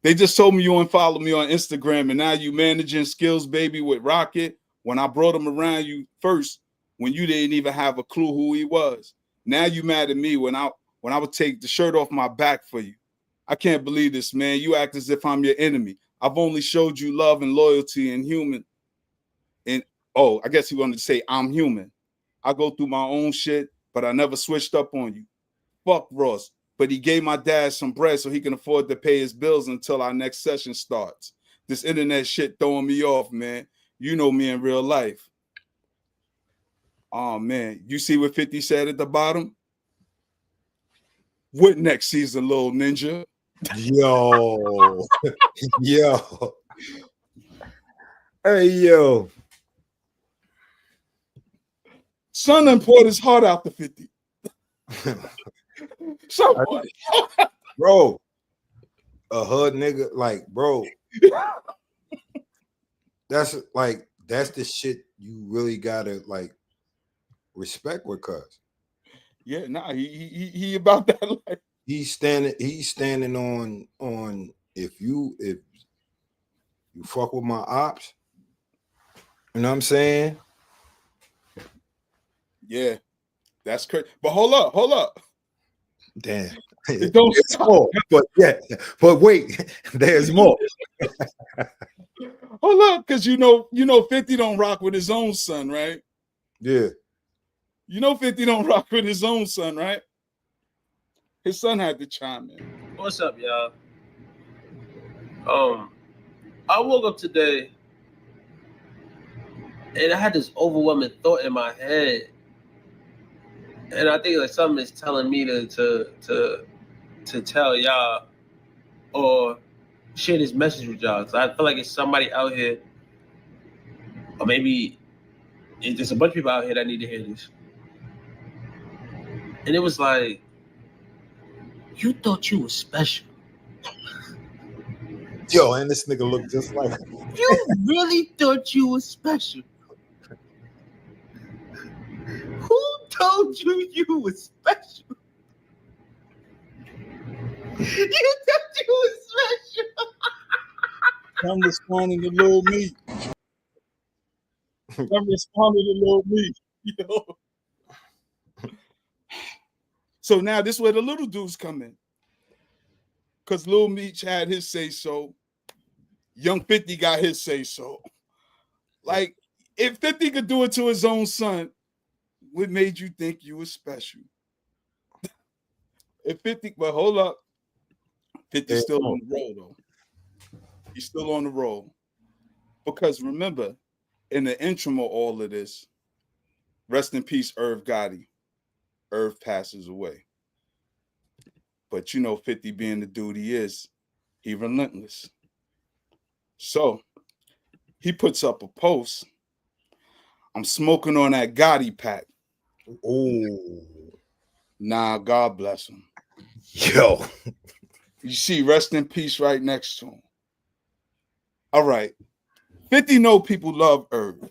[SPEAKER 3] They just told me you unfollow me on Instagram and now you managing skills, baby, with Rocket. When I brought him around you first, when you didn't even have a clue who he was. Now you mad at me when I would take the shirt off my back for you. I can't believe this, man. You act as if I'm your enemy. I've only showed you love and loyalty and human. And I guess he wanted to say I'm human. I go through my own shit, but I never switched up on you. Fuck Ross. But he gave my dad some bread so he can afford to pay his bills until our next session starts. This internet shit throwing me off, man. You know me in real life. Oh, man. You see what 50 said at the bottom? What next season, little ninja?
[SPEAKER 2] Yo. Yo. Hey, yo.
[SPEAKER 3] Son done poured his heart out to 50.
[SPEAKER 2] Bro, a hood nigga, like, bro, that's the shit you really gotta like respect with cuz.
[SPEAKER 3] Yeah, nah, he about that life.
[SPEAKER 2] He's standing on if you fuck with my ops, you know what I'm saying?
[SPEAKER 3] Yeah, that's crazy. But hold up.
[SPEAKER 2] Damn.
[SPEAKER 3] It don't
[SPEAKER 2] stop. More, but wait, there's more.
[SPEAKER 3] Hold up, because you know 50 don't rock with his own son, right?
[SPEAKER 2] Yeah.
[SPEAKER 3] You know 50 don't rock with his own son, right? His son had to chime in.
[SPEAKER 8] What's up, y'all? I woke up today and I had this overwhelming thought in my head. And I think like something is telling me to tell y'all or share this message with y'all. So I feel like it's somebody out here, or maybe it's just a bunch of people out here that need to hear this. And it was like, you thought you were special.
[SPEAKER 2] Yo, and this nigga looked just like
[SPEAKER 8] you really thought you were special. Who told you you were special? You thought you were special.
[SPEAKER 3] I'm responding to Lil Meech. Yo. So now this is where the little dudes come in. Because Lil Meech had his say-so. Young 50 got his say-so. Like, if 50 could do it to his own son, what made you think you were special? If 50, but hold up. 50's still on the roll, though. He's still on the roll. Because remember, in the interim of all of this, rest in peace, Irv Gotti. Irv passes away. But you know, 50 being the dude he is, he relentless. So he puts up a post. I'm smoking on that Gotti pack.
[SPEAKER 2] Oh,
[SPEAKER 3] nah, God bless him.
[SPEAKER 2] Yo.
[SPEAKER 3] You see, rest in peace right next to him. All right. 50 know people love Irv.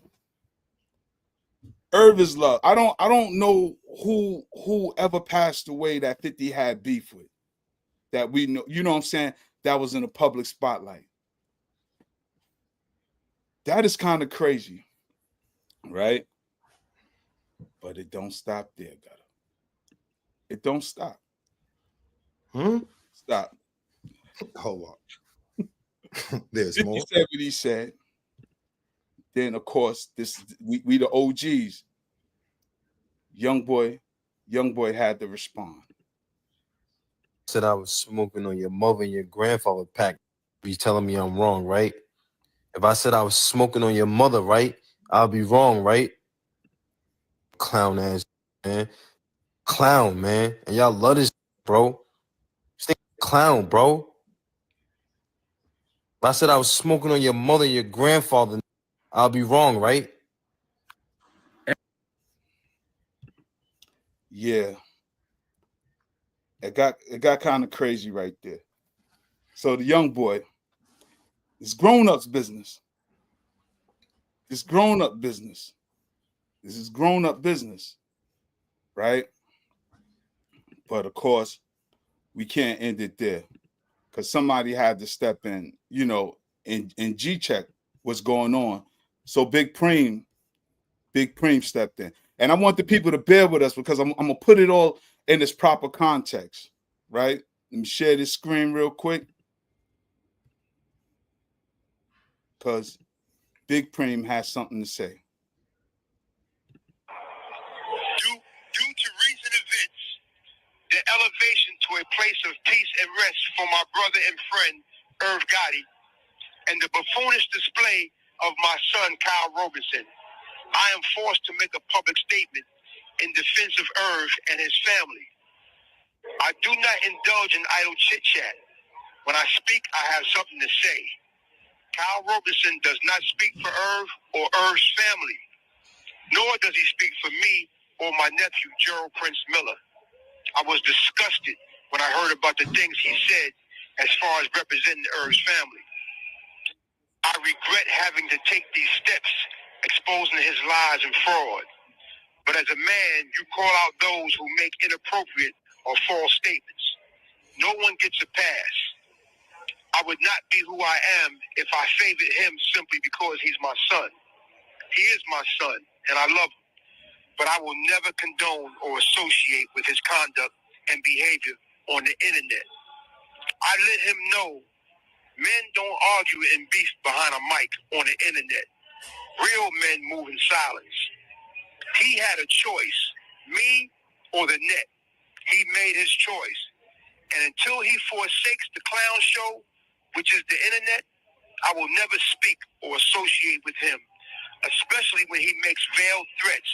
[SPEAKER 3] Irv is love. I don't know who ever passed away that 50 had beef with. That we know, you know what I'm saying? That was in a public spotlight. That is kind of crazy, right? But it don't stop there, Gotti. It don't stop. Stop.
[SPEAKER 2] Hold on. There's
[SPEAKER 3] 50
[SPEAKER 2] more.
[SPEAKER 3] said what he said. Then, of course, we the OGs. Young boy had to respond.
[SPEAKER 9] Said I was smoking on your mother and your grandfather pack. You telling me I'm wrong, right? If I said I was smoking on your mother, right, I'll be wrong, right? Clown ass, man. Clown, man. And y'all love this, bro. Stay clown, bro. If I said I was smoking on your mother and your grandfather, I'll be wrong, right?
[SPEAKER 3] Yeah. It got kind of crazy right there. So the young boy, it's grown-ups business. It's grown-up business. This is grown-up business, right? But of course, we can't end it there because somebody had to step in, you know, and G-check what's going on. So Big Preem stepped in. And I want the people to bear with us because I'm gonna put it all in its proper context, right? Let me share this screen real quick. Because Big Preem has something to say.
[SPEAKER 10] Due to recent events, the elevation to a place of peace and rest for my brother and friend, Irv Gotti, and the buffoonish display of my son, Kyle Robinson, I am forced to make a public statement in defense of Irv and his family. I do not indulge in idle chit-chat. When I speak, I have something to say. Kyle Robinson does not speak for Irv or Irv's family, nor does he speak for me or my nephew, Gerald Prince Miller. I was disgusted when I heard about the things he said as far as representing Irv's family. I regret having to take these steps, exposing his lies and fraud. But as a man, you call out those who make inappropriate or false statements. No one gets a pass. I would not be who I am if I favored him simply because he's my son. He is my son, and I love him. But I will never condone or associate with his conduct and behavior on the internet. I let him know men don't argue in beef behind a mic on the internet. Real men move in silence. He had a choice, me or the net. He made his choice. And until he forsakes the clown show, which is the internet, I will never speak or associate with him, especially when he makes veiled threats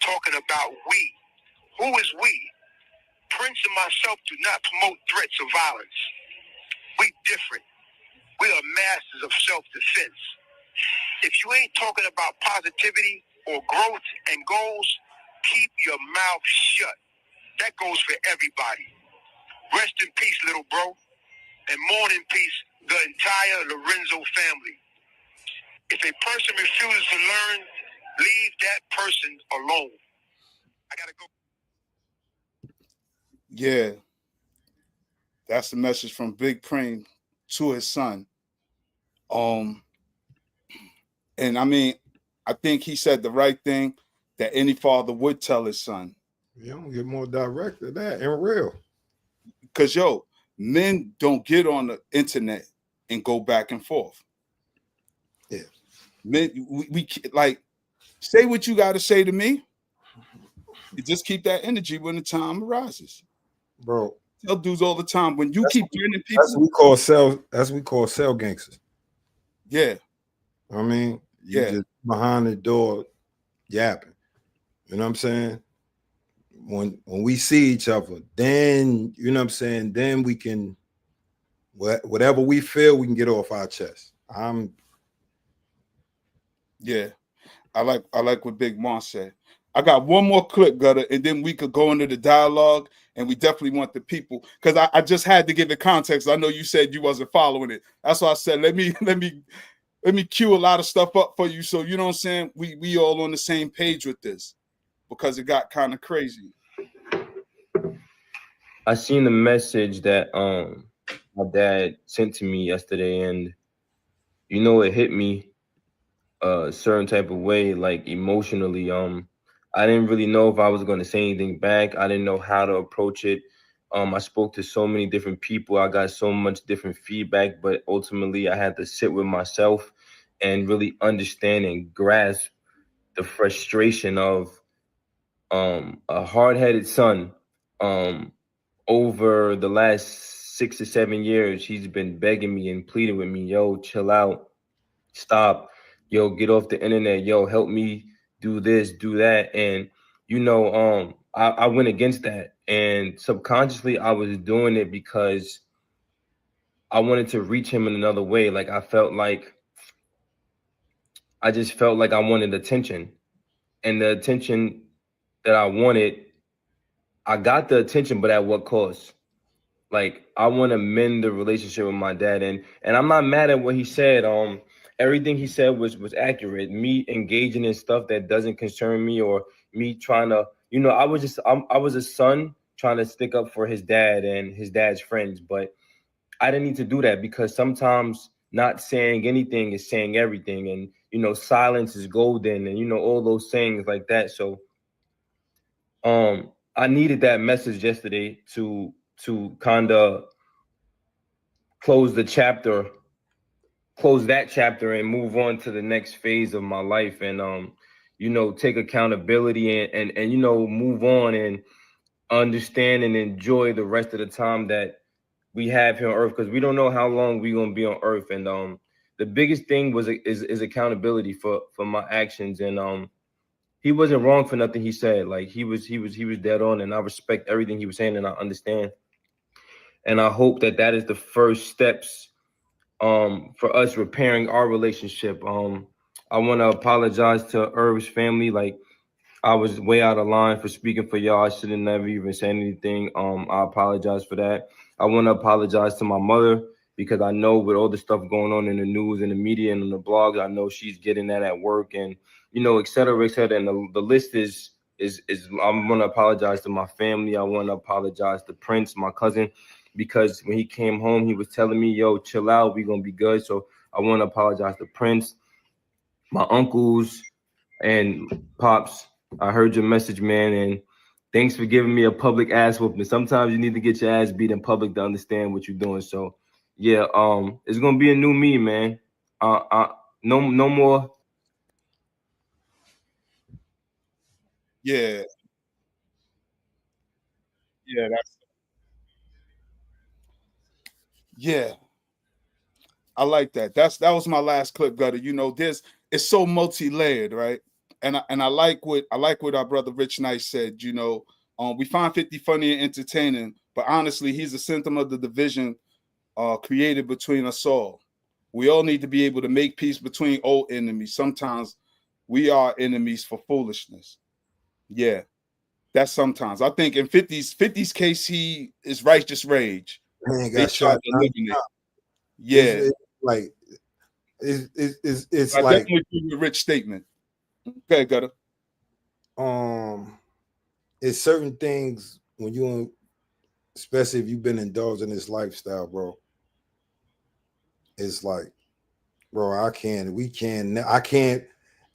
[SPEAKER 10] talking about we. Who is we? Prince and myself do not promote threats of violence. We different. We are masters of self-defense. If you ain't talking about positivity or growth and goals, keep your mouth shut. That goes for everybody. Rest in peace, little bro. And mourn in peace, the entire Lorenzo family. If a person refuses to learn, leave that person alone. I gotta go.
[SPEAKER 3] Yeah. That's the message from Big Preem to his son. And I mean, I think he said the right thing that any father would tell his son.
[SPEAKER 2] You don't get more direct than that and real.
[SPEAKER 3] Because, yo, men don't get on the internet and go back and forth.
[SPEAKER 2] Yeah.
[SPEAKER 3] Men, we like, say what you got to say to me. You just keep that energy when the time arises.
[SPEAKER 2] Bro.
[SPEAKER 3] Tell dudes all the time, when you keep bringing people.
[SPEAKER 2] That's what we call cell gangsters.
[SPEAKER 3] Yeah.
[SPEAKER 2] I mean, you just behind the door yapping. You know what I'm saying? When we see each other, then, you know what I'm saying, then we can, whatever we feel, we can get off our chest. I'm
[SPEAKER 3] Yeah, I like what Big Mon said. I got one more clip, Gutter, and then we could go into the dialogue. And we definitely want the people, because I just had to give it context. I know you said you wasn't following it. That's why I said let me cue a lot of stuff up for you, so you know what I'm saying. We all on the same page with this, because it got kind of crazy.
[SPEAKER 11] I seen the message that my dad sent to me yesterday, and it hit me a certain type of way, like emotionally. I didn't really know if I was going to say anything back. I didn't know how to approach it. I spoke to so many different people. I got so much different feedback, but ultimately I had to sit with myself and really understand and grasp the frustration of a hard-headed son. Over the last 6 or 7 years, he's been begging me and pleading with me, yo, chill out, stop, yo, get off the internet, yo, help me do this, do that. And I went against that, and subconsciously I was doing it because I wanted to reach him in another way. Like I just felt like I wanted attention, and the attention that I wanted, I got the attention, but at what cost? Like I want to mend the relationship with my dad, and I'm not mad at what he said. Everything he said was accurate. Me engaging in stuff that doesn't concern me, or me trying to, I was a son trying to stick up for his dad and his dad's friends, but I didn't need to do that, because sometimes not saying anything is saying everything, and silence is golden, and all those sayings like that. So I needed that message yesterday to kind of close that chapter and move on to the next phase of my life, and take accountability and move on and understand and enjoy the rest of the time that we have here on earth, because we don't know how long we're going to be on earth. And the biggest thing is accountability for my actions. And he wasn't wrong for nothing he said. Like he was dead on, and I respect everything he was saying, and I understand. And I hope that is the first steps for us repairing our relationship. I want to apologize to Irv's family. Like I was way out of line for speaking for y'all. I should have never even said anything. I apologize for that. I want to apologize to my mother, because I know with all the stuff going on in the news and the media and on the blogs, I know she's getting that at work, and et cetera, et cetera. And the list is I'm going to apologize to my family. I want to apologize to Prince, my cousin, because when he came home, he was telling me, yo, chill out, we're going to be good. So I want to apologize to Prince, my uncles, and Pops. I heard your message, man, and thanks for giving me a public ass whooping. Sometimes you need to get your ass beat in public to understand what you're doing. So yeah, it's going to be a new me, man. No more.
[SPEAKER 3] Yeah. Yeah, I like that. That was my last clip, Gutter. It's so multi-layered, right? And I like what our brother Rich Nice said. We find 50 funny and entertaining, but honestly, he's a symptom of the division created between us all. We all need to be able to make peace between old enemies. Sometimes we are enemies for foolishness. Yeah, that's sometimes. I think in 50's case, he is righteous rage.
[SPEAKER 2] Man
[SPEAKER 3] They
[SPEAKER 2] got
[SPEAKER 3] tried
[SPEAKER 2] shot
[SPEAKER 3] to
[SPEAKER 2] 9
[SPEAKER 3] eliminate.
[SPEAKER 2] times.
[SPEAKER 3] Yeah,
[SPEAKER 2] It's like it's
[SPEAKER 3] I
[SPEAKER 2] like
[SPEAKER 3] definitely agree with a rich statement. Okay, Gutter.
[SPEAKER 2] it's certain things when you, especially if you've been indulged in this lifestyle, bro. It's like, bro, I can't.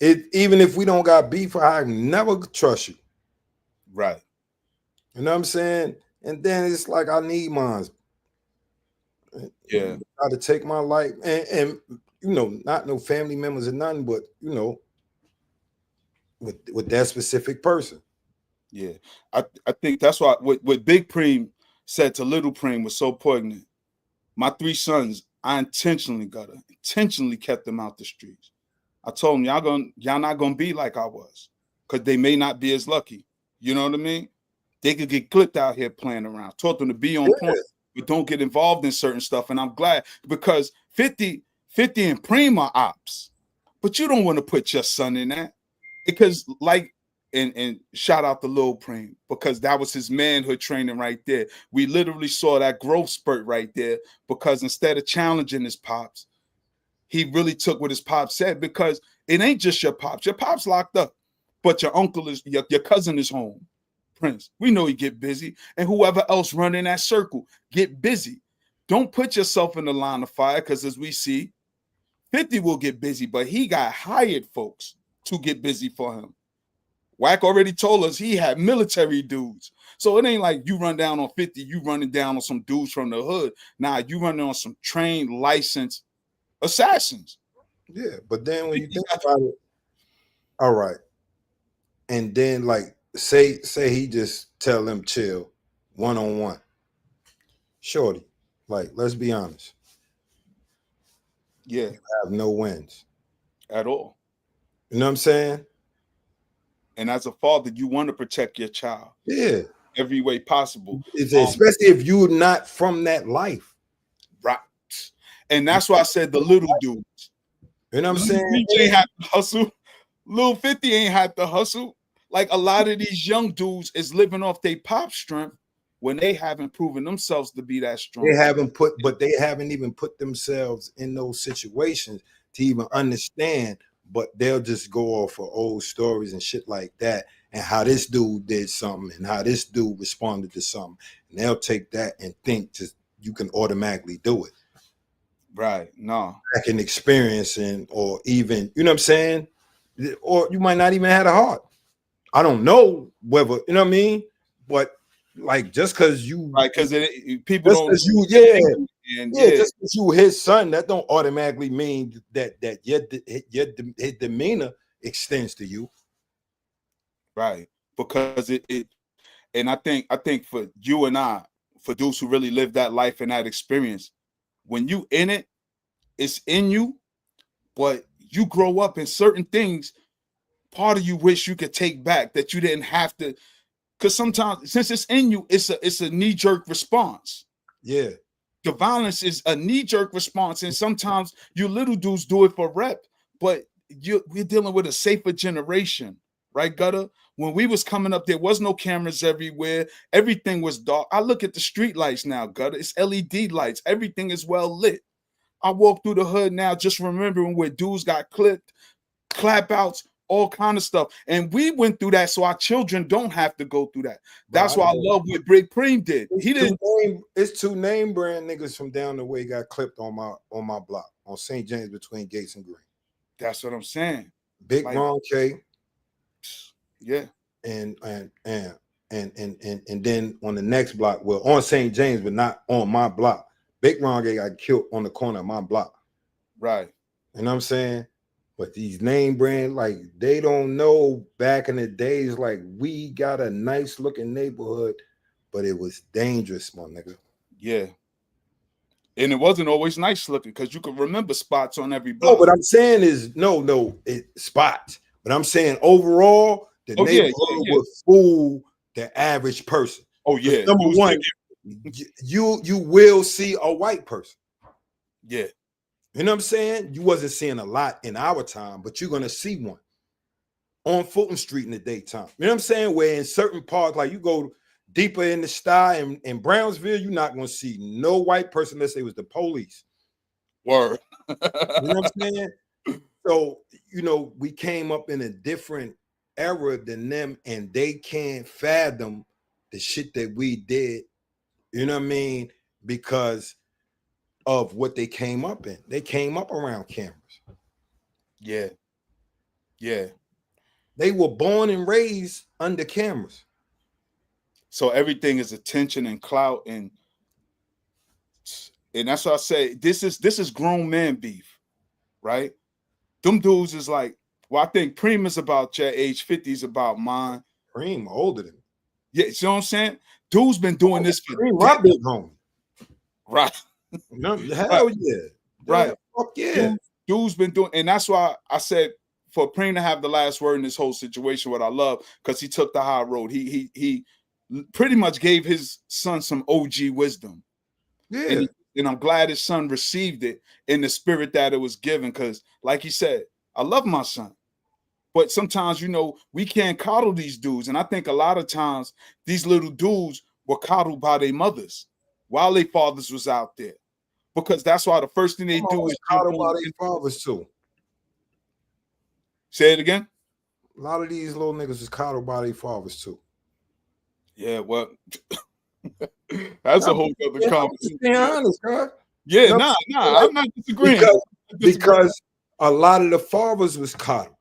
[SPEAKER 2] Even if we don't got beef, I never trust you.
[SPEAKER 3] Right.
[SPEAKER 2] You know what I'm saying? And then it's like I need mine.
[SPEAKER 3] Yeah.
[SPEAKER 2] Got to take my life, and not no family members or nothing, but with that specific person.
[SPEAKER 3] Yeah. I think that's why what Big Preem said to Little Preem was so poignant. My 3 sons, I intentionally kept them out the streets. I told them y'all not gonna be like I was, because they may not be as lucky. You know what I mean? They could get clipped out here playing around. Taught them to be on point, but don't get involved in certain stuff. And I'm glad, because 50 and Preem are ops. But you don't want to put your son in that, because like, and shout out to Lil Preem, because that was his manhood training right there. We literally saw that growth spurt right there, because instead of challenging his pops, he really took what his pops said, because it ain't just your pops. Your pops locked up, but your uncle is, your cousin is home. Prince, we know he get busy, and whoever else run in that circle, get busy. Don't put yourself in the line of fire, because as we see, 50 will get busy, but he got hired folks to get busy for him. Wack already told us he had military dudes. So it ain't like you run down on 50, you running down on some dudes from the hood. Nah, you running on some trained, licensed assassins.
[SPEAKER 2] Yeah, but then when you think about it, all right. And then like say he just tell them chill one-on-one. Shorty, like, let's be honest.
[SPEAKER 3] Yeah.
[SPEAKER 2] You have no wins.
[SPEAKER 3] At all.
[SPEAKER 2] You know what I'm saying?
[SPEAKER 3] And as a father, you want to protect your child.
[SPEAKER 2] Yeah.
[SPEAKER 3] Every way possible.
[SPEAKER 2] Especially if you're not from that life.
[SPEAKER 3] Right. And that's why I said the little dudes.
[SPEAKER 2] You know what I'm saying?
[SPEAKER 3] Meech ain't have to hustle. Lil 50 ain't had to hustle. Like, a lot of these young dudes is living off their pop strength when they haven't proven themselves to be that strong.
[SPEAKER 2] They haven't even put themselves in those situations to even understand, but they'll just go off of old stories and shit like that, and how this dude did something and how this dude responded to something. And they'll take that and think just you can automatically do it.
[SPEAKER 3] Right. No.
[SPEAKER 2] Back in experiencing, or even, you know what I'm saying? Or you might not even have a heart. I don't know whether, you know what I mean? But like, just because you,
[SPEAKER 3] right, because people don't,
[SPEAKER 2] just because you his son, that don't automatically mean that your demeanor extends to you.
[SPEAKER 3] Right. Because it and I think for you and I, for those who really live that life and that experience, when you in it, it's in you, but you grow up in certain things, part of you wish you could take back, that you didn't have to. Because sometimes, since it's in you, it's a knee-jerk response.
[SPEAKER 2] Yeah.
[SPEAKER 3] The violence is a knee-jerk response, and sometimes you little dudes do it for rep, but we're dealing with a safer generation, right, Gutter? When we was coming up, there was no cameras everywhere. Everything was dark. I look at the street lights now, Gutter. It's LED lights. Everything is well lit. I walk through the hood now just remembering where dudes got clipped, clap outs, all kind of stuff. And we went through that so our children don't have to go through that. That's why I love what Big Preem did.
[SPEAKER 2] It's two name brand niggas from down the way got clipped on my block on St. James between Gates and Green.
[SPEAKER 3] That's what I'm saying.
[SPEAKER 2] Big Ron K.
[SPEAKER 3] Yeah.
[SPEAKER 2] And then on the next block, well, on St. James, but not on my block. Big Ron K got killed on the corner of my block.
[SPEAKER 3] Right.
[SPEAKER 2] You know what I'm saying? But these name brand, like, they don't know back in the days, like, we got a nice looking neighborhood, but it was dangerous, my nigga.
[SPEAKER 3] Yeah. And it wasn't always nice looking, because you could remember spots on every block.
[SPEAKER 2] No, what I'm saying is spots. But I'm saying overall, the neighborhood would fool the average person.
[SPEAKER 3] Oh, yeah.
[SPEAKER 2] Number one, you will see a white person.
[SPEAKER 3] Yeah.
[SPEAKER 2] You know what I'm saying? You wasn't seeing a lot in our time, but you're going to see one on Fulton Street in the daytime. You know what I'm saying? Where in certain parts, like you go deeper in the sty in Brownsville, you're not going to see no white person unless it was the police.
[SPEAKER 3] Word.
[SPEAKER 2] You know what I'm saying? So, you know, we came up in a different era than them, and they can't fathom the shit that we did. You know what I mean? Because of what they came up in. They came up around cameras.
[SPEAKER 3] Yeah. Yeah.
[SPEAKER 2] They were born and raised under cameras.
[SPEAKER 3] So everything is attention and clout, and that's what I say. This is grown man beef, right? Them dudes is like, well, I think Preem is about your age, 50 is about mine.
[SPEAKER 2] Preem older than me.
[SPEAKER 3] Yeah, you know what I'm saying? Dude's been doing this for
[SPEAKER 2] Preem, my big homie.
[SPEAKER 3] Right.
[SPEAKER 2] No, hell yeah.
[SPEAKER 3] Right.
[SPEAKER 2] Fuck yeah.
[SPEAKER 3] Dude's been doing, and that's why I said for Preem to have the last word in this whole situation, what I love, because he took the high road. He pretty much gave his son some OG wisdom.
[SPEAKER 2] Yeah.
[SPEAKER 3] And I'm glad his son received it in the spirit that it was given, because like he said, I love my son. But sometimes, you know, we can't coddle these dudes. And I think a lot of times these little dudes were coddled by their mothers while their fathers was out there. Because that's why the first thing they do is
[SPEAKER 2] coddled by their fathers too.
[SPEAKER 3] Say it again.
[SPEAKER 2] A lot of these little niggas is coddled by their fathers too.
[SPEAKER 3] Yeah, well, that's a whole other conversation.
[SPEAKER 2] Being honest, bro.
[SPEAKER 3] Yeah, nah, I'm not disagreeing.
[SPEAKER 2] Because a lot of the fathers was coddled.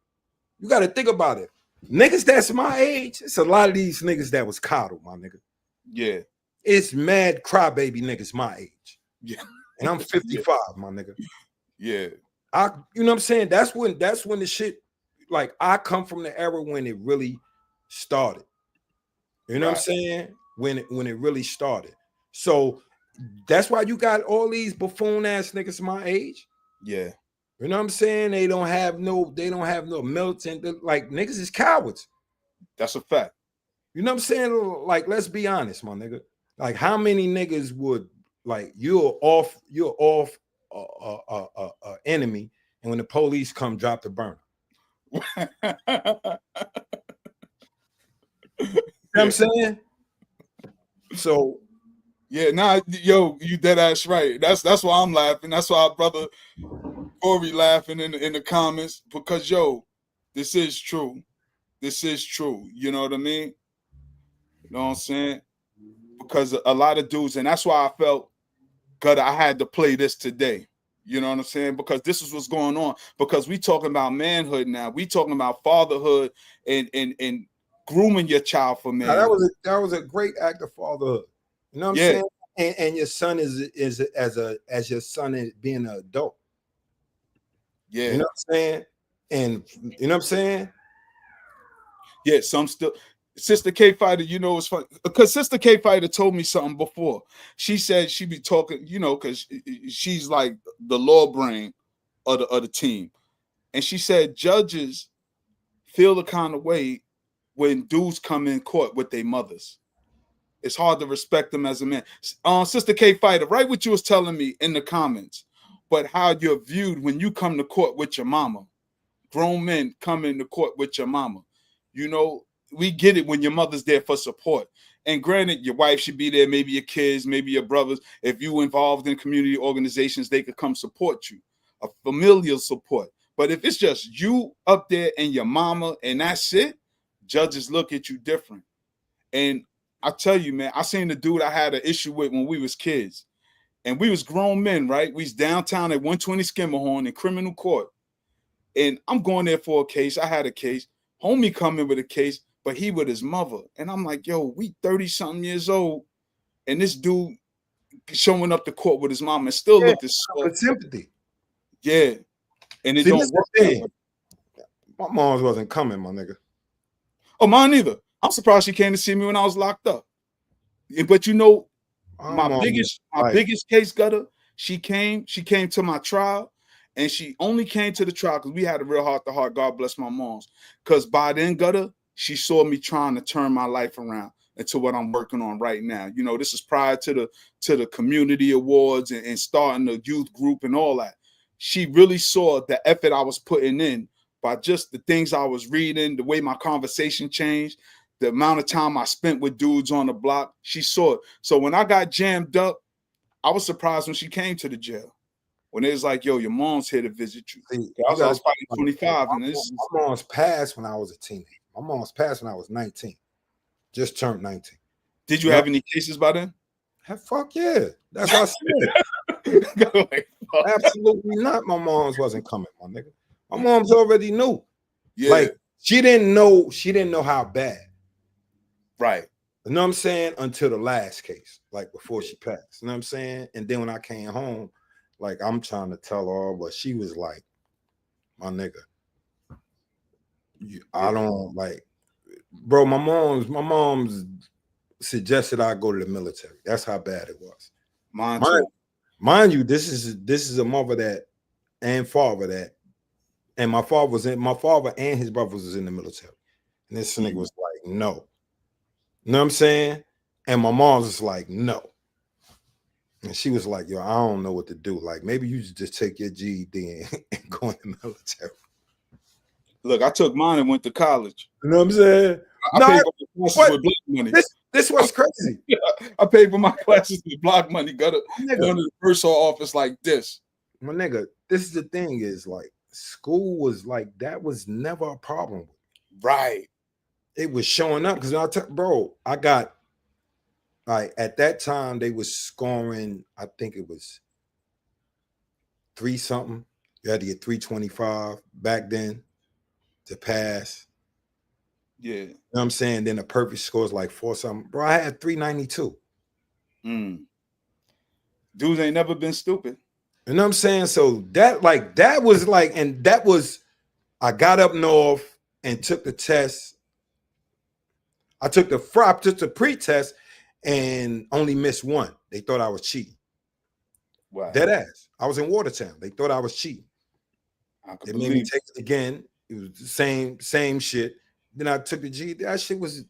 [SPEAKER 2] You got to think about it. Niggas that's my age, it's a lot of these niggas that was coddled, my nigga.
[SPEAKER 3] Yeah.
[SPEAKER 2] It's mad crybaby niggas my age.
[SPEAKER 3] Yeah.
[SPEAKER 2] And I'm 55, my nigga.
[SPEAKER 3] Yeah.
[SPEAKER 2] You know what I'm saying? That's when the shit, like, I come from the era when it really started. You know what I'm saying? When it really started. So that's why you got all these buffoon ass niggas my age.
[SPEAKER 3] Yeah.
[SPEAKER 2] You know what I'm saying? They don't have no militant, like, niggas is cowards.
[SPEAKER 3] That's a fact.
[SPEAKER 2] You know what I'm saying? Like, let's be honest, my nigga. Like, how many niggas would, like, you're off enemy, and when the police come, drop the burner? You know what I'm saying? So
[SPEAKER 3] yeah, nah, yo, you dead ass right. That's why I'm laughing. That's why our brother Corey laughing in the comments, because yo, this is true. This is true. You know what I mean? You know what I'm saying? Because a lot of dudes, and that's why I felt good. I had to play this today. You know what I'm saying? Because this is what's going on. Because we talking about manhood now. We talking about fatherhood and grooming your child for manhood.
[SPEAKER 2] That was a great act of fatherhood. You know what I'm saying? And your son is as your son is being an adult.
[SPEAKER 3] Yeah.
[SPEAKER 2] You know what I'm saying? And you know what I'm saying?
[SPEAKER 3] Yeah, some still. Sister K Fighter, you know, it's funny because Sister K Fighter told me something before. She said she be talking, you know, because she's like the law brain of the team, and she said judges feel the kind of way when dudes come in court with their mothers. It's hard to respect them as a man. Sister K Fighter, right? What you was telling me in the comments, but how you're viewed when you come to court with your mama. Grown men come into court with your mama. You know, we get it when your mother's there for support. And granted, your wife should be there, maybe your kids, maybe your brothers. If you involved in community organizations, they could come support you, a familial support. But if it's just you up there and your mama and that's it, judges look at you different. And I tell you, man, I seen the dude I had an issue with when we was kids. And we was grown men, right? We was downtown at 120 Skimmerhorn in criminal court. And I'm going there for a case. I had a case. Homie coming with a case, but he with his mother. And I'm like, yo, we 30-something years old. And this dude showing up to court with his mom and still looked as
[SPEAKER 2] sympathy.
[SPEAKER 3] Yeah. And it don't work.
[SPEAKER 2] My mom's wasn't coming, my nigga.
[SPEAKER 3] Oh, mine either. I'm surprised she came to see me when I was locked up. But you know, my biggest case, Gutter, she came to my trial. And she only came to the trial because we had a real heart-to-heart. God bless my moms. Because by then, Gutter, she saw me trying to turn my life around into what I'm working on right now. You know, this is prior to the community awards and starting the youth group and all that. She really saw the effort I was putting in by just the things I was reading, the way my conversation changed, the amount of time I spent with dudes on the block. She saw it. So when I got jammed up, I was surprised when she came to the jail. When it was like, yo, your mom's here to visit you. I was fighting 25. And
[SPEAKER 2] my mom's passed when I was a teenager. My mom's passed when I was 19. Just turned 19.
[SPEAKER 3] Did you have any cases by then?
[SPEAKER 2] Fuck yeah. That's what I said. Absolutely not. My mom's wasn't coming, my nigga. My mom's already knew. Yeah. Like, she didn't know how bad.
[SPEAKER 3] Right.
[SPEAKER 2] You know what I'm saying? Until the last case, like before she passed. You know what I'm saying? And then when I came home, like, I'm trying to tell her, but she was like, my nigga, I don't like, bro, my mom's suggested I go to the military. That's how bad it was. Mind you, this is a mother that and father that, and my father and his brothers was in the military. And this nigga was like, no. You know what I'm saying? And my mom's just like, no. And she was like, yo, I don't know what to do. Like, maybe you should just take your GED and go in the military.
[SPEAKER 3] Look, I took mine and went to college.
[SPEAKER 2] You know what I'm saying?
[SPEAKER 3] I paid for my classes with block money.
[SPEAKER 2] This was crazy.
[SPEAKER 3] I paid for my classes with block money. Got to go to the first office like this.
[SPEAKER 2] My nigga, this is the thing is like school was like that was never a problem.
[SPEAKER 3] Right.
[SPEAKER 2] It was showing up because I got like at that time they was scoring, I think it was 3 something. You had to get 325 back then to pass.
[SPEAKER 3] Yeah.
[SPEAKER 2] You know what I'm saying? Then the perfect score is like 4 something. Bro, I had 392.
[SPEAKER 3] Dudes ain't never been stupid.
[SPEAKER 2] You know what I'm saying? So that was like, and that was, I got up north and took the test. I took the pre-test and only missed one. They thought I was cheating.
[SPEAKER 3] Wow.
[SPEAKER 2] Dead ass. I was in Watertown. They thought I was cheating. They made me take it again. It was the same shit. Then I took the G. That shit was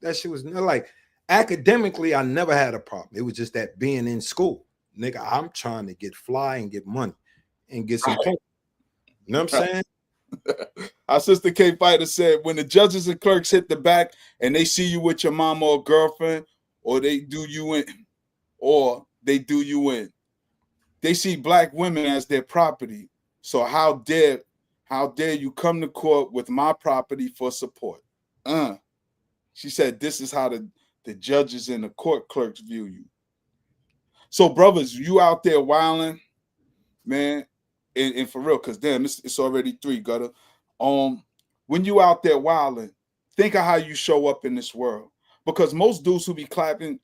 [SPEAKER 2] like academically, I never had a problem. It was just that being in school. Nigga, I'm trying to get fly and get money and get some points. You know what I'm saying?
[SPEAKER 3] Our sister K Fighter said, when the judges and clerks hit the back and they see you with your mama or girlfriend, or they do you in, they see black women as their property. So how dare you come to court with my property for support? She said, this is how the judges and the court clerks view you. So, brothers, you out there wilding, man, and for real, because damn, it's already 3, Gutter. When you out there wilding, think of how you show up in this world. Because most dudes who be clapping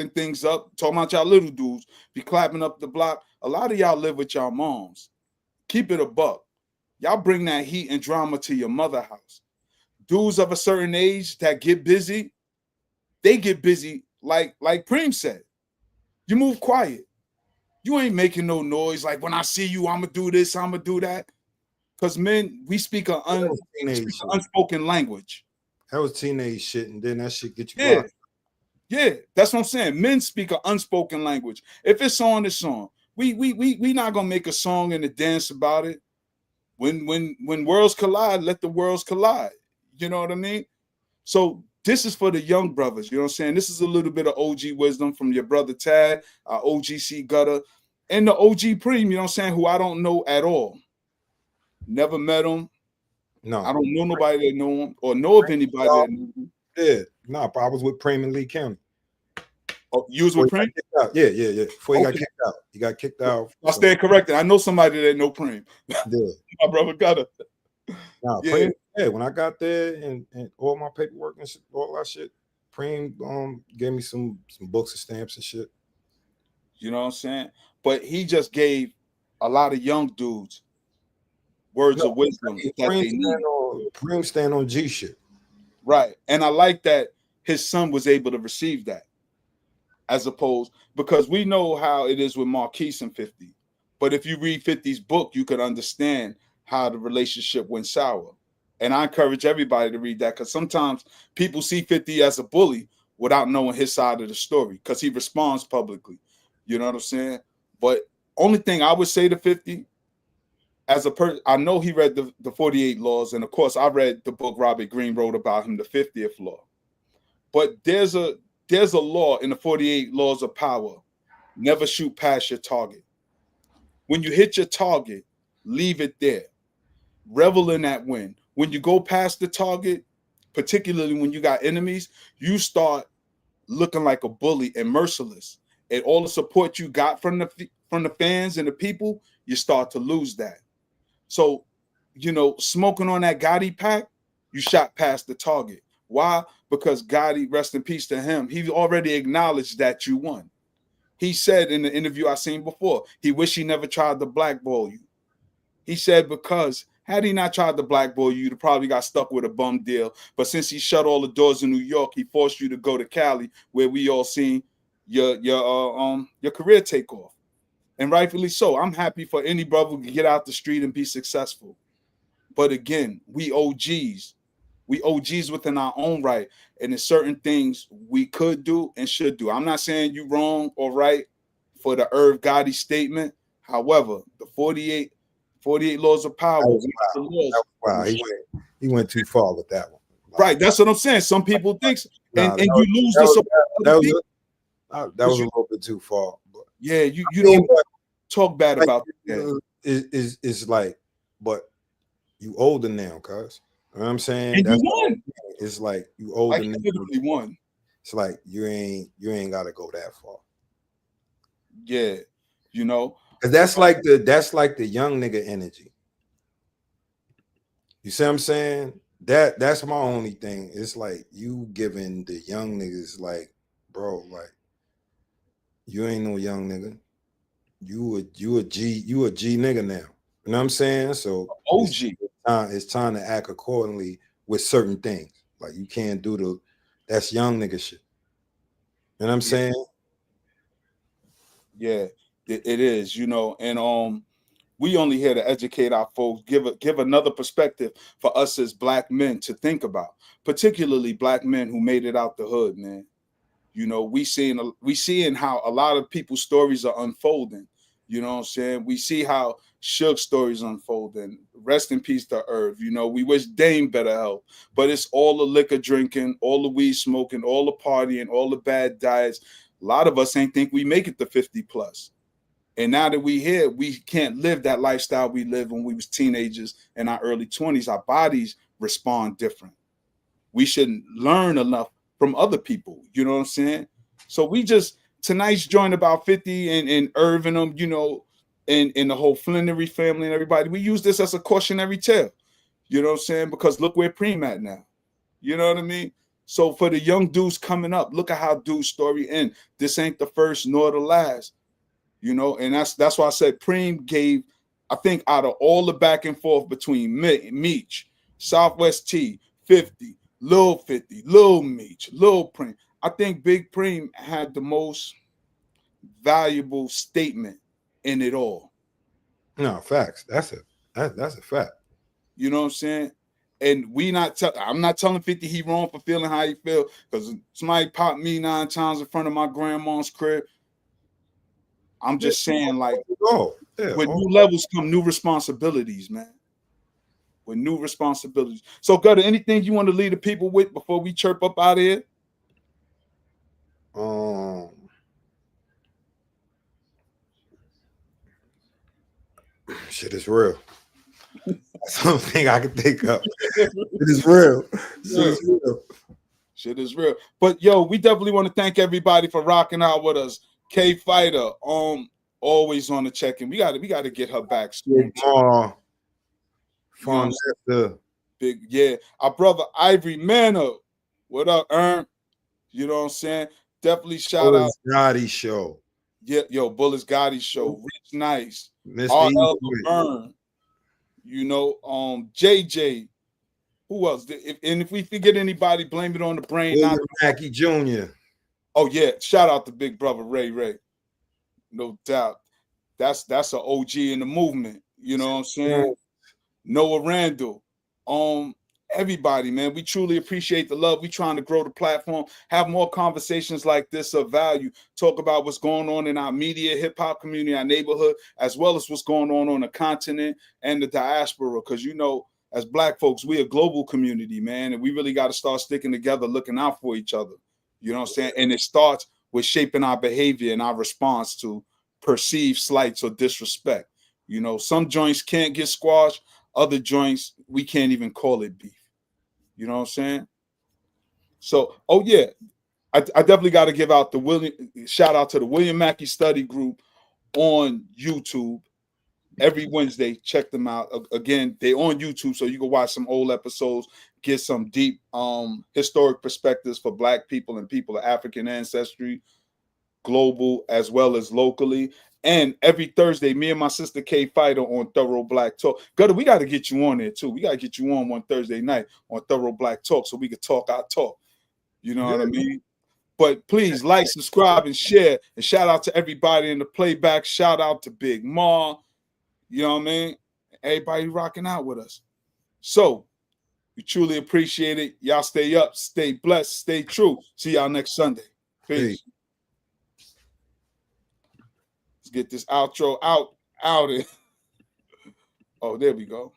[SPEAKER 3] things up, talking about y'all little dudes, be clapping up the block. A lot of y'all live with y'all moms. Keep it a buck. Y'all bring that heat and drama to your mother house. Dudes of a certain age that get busy, they get busy like Preem said. You move quiet. You ain't making no noise. Like when I see you, I'm gonna do this, I'm gonna do that. Because men, we speak an unspoken language.
[SPEAKER 2] That was teenage shit, and then that shit get you blocked.
[SPEAKER 3] Yeah, that's what I'm saying. Men speak an unspoken language. If it's on, it's on. We not gonna make a song and a dance about it. When worlds collide, let the worlds collide. You know what I mean? So this is for the young brothers. You know what I'm saying? This is a little bit of OG wisdom from your brother Tad, OGC Gutter, and the OG Preem, you know what I'm saying, who I don't know at all. Never met him.
[SPEAKER 2] No.
[SPEAKER 3] I don't know nobody that know him or know of anybody that knew him.
[SPEAKER 2] Yeah. No, I was with Preem in Lee County.
[SPEAKER 3] Oh, you was with Preem?
[SPEAKER 2] Yeah. Before he got kicked out. He got kicked out.
[SPEAKER 3] I stand corrected. I know somebody that know Preem.
[SPEAKER 2] Yeah.
[SPEAKER 3] My brother Gutter.
[SPEAKER 2] Nah, Preem, when I got there and all my paperwork and shit, all that shit, Preem gave me some books and stamps and shit.
[SPEAKER 3] You know what I'm saying? But he just gave a lot of young dudes words of wisdom that they need.
[SPEAKER 2] Preem stand on G shit.
[SPEAKER 3] Right. And I like that his son was able to receive that, as opposed, because we know how it is with Marquise and 50. But if you read 50's book, you could understand how the relationship went sour. And I encourage everybody to read that, because sometimes people see 50 as a bully without knowing his side of the story, because he responds publicly. You know what I'm saying? But only thing I would say to 50, as a person, I know he read the 48 laws, and of course I read the book Robert Greene wrote about him, the 50th law. But there's a law in the 48 laws of power: never shoot past your target. When you hit your target, leave it there. Revel in that win. When you go past the target, particularly when you got enemies, you start looking like a bully and merciless. And all the support you got from the fans and the people, you start to lose that. So, you know, smoking on that Gotti pack, you shot past the target. Why? Because Gotti, rest in peace to him, he already acknowledged that you won. He said in the interview I seen before, he wished he never tried to blackball you. He said because had he not tried to blackball you, you'd probably got stuck with a bum deal. But since he shut all the doors in New York, he forced you to go to Cali, where we all seen your career take off. And rightfully so. I'm happy for any brother who can get out the street and be successful. But again, we OGs. We OGs within our own right. And there's certain things we could do and should do. I'm not saying you wrong or right for the Irv Gotti statement. However, the 48 laws of power.
[SPEAKER 2] Wow. he went too far with that one.
[SPEAKER 3] Right, that's what I'm saying. Some people think, and you lose
[SPEAKER 2] that
[SPEAKER 3] the
[SPEAKER 2] was,
[SPEAKER 3] support.
[SPEAKER 2] that was a little bit too far. But
[SPEAKER 3] yeah, you don't talk bad about that.
[SPEAKER 2] It's like, but you older now, cuz. You know what I'm saying?
[SPEAKER 3] And you won.
[SPEAKER 2] It's like you older now.
[SPEAKER 3] Literally won.
[SPEAKER 2] It's like you ain't gotta go that far.
[SPEAKER 3] Yeah, you know.
[SPEAKER 2] Cause that's like the young nigga energy. You see what I'm saying? That's my only thing. It's like you giving the young niggas like, bro, like you ain't no young nigga. You a G nigga now. You know what I'm saying? So
[SPEAKER 3] OG.
[SPEAKER 2] It's time to act accordingly with certain things. Like you can't do that's young nigga shit. You know what I'm saying?
[SPEAKER 3] Yeah, it is, you know, and we only here to educate our folks, give another perspective for us as black men to think about, particularly black men who made it out the hood, man. You know, we seeing how a lot of people's stories are unfolding. You know what I'm saying? We see how Suge's stories unfolding. Rest in peace to Irv. You know, we wish Dame better health, but it's all the liquor drinking, all the weed smoking, all the partying, all the bad diets. A lot of us ain't think we make it to 50 plus. And now that we here, we can't live that lifestyle we lived when we was teenagers in our early 20s. Our bodies respond different. We should learn enough from other people. You know what I'm saying? So we just, tonight's joint about 50 and Irv and them, you know, and the whole Flannery family and everybody. We use this as a cautionary tale. You know what I'm saying? Because look where Preem at now. You know what I mean? So for the young dudes coming up, look at how dude's story end. This ain't the first nor the last. You know, and that's why I said Preem gave, I think out of all the back and forth between Meech, Southwest T, 50, Lil 50, Lil Meech, Lil Preem, I think Big Preem had the most valuable statement in it all.
[SPEAKER 2] No, facts. That's a fact.
[SPEAKER 3] You know what I'm saying? And I'm not telling 50 he wrong for feeling how he feel, because somebody popped me 9 times in front of my grandma's crib. I'm just saying, like, with new levels come new responsibilities, man. With new responsibilities. So, Gutter, anything you want to leave the people with before we chirp up out of here?
[SPEAKER 2] Shit is real. That's the only thing I can think of. It is real. Shit is real.
[SPEAKER 3] Shit is real. But yo, we definitely want to thank everybody for rocking out with us. K Fighter, always on the check-in. We gotta get her back soon. Big, yeah. Our brother Ivory Manhood. What up, Ern? You know what I'm saying? Definitely shout out
[SPEAKER 2] Gotti show.
[SPEAKER 3] Yeah, yo, Bullets Gotti show. Rich Nice.
[SPEAKER 2] Mr.
[SPEAKER 3] R.L. Laverne. You know, JJ. Who else? If we forget anybody, blame it on the brain.
[SPEAKER 2] William Mackey Jr.
[SPEAKER 3] Oh yeah, shout out to Big Brother Ray. No doubt. That's an OG in the movement. You know what I'm saying? Noah Randall. Everybody, man, we truly appreciate the love. We trying to grow the platform, have more conversations like this of value, talk about what's going on in our media, hip-hop community, our neighborhood, as well as what's going on the continent and the diaspora. Because, you know, as Black folks, we a global community, man, and we really got to start sticking together, looking out for each other. You know what I'm saying? And it starts with shaping our behavior and our response to perceived slights or disrespect. You know, some joints can't get squashed. Other joints, we can't even call it beef. You know what I'm saying? So, oh yeah, I definitely got to give out shout out to the William Mackey Study Group on YouTube every Wednesday. Check them out. Again, they on YouTube, so you can watch some old episodes, get some deep historic perspectives for Black people and people of African ancestry, global as well as locally. And every Thursday, me and my sister K Fighter on Thorough Black Talk. Gutter, we got to get you on there too. We got to get you on one Thursday night on Thorough Black Talk so we can talk our talk. You know what I mean? But please like, subscribe, and share. And shout out to everybody in the playback. Shout out to Big Ma. You know what I mean? Everybody rocking out with us. So we truly appreciate it. Y'all stay up, stay blessed, stay true. See y'all next Sunday. Peace. Let's get this outro out. Oh, there we go.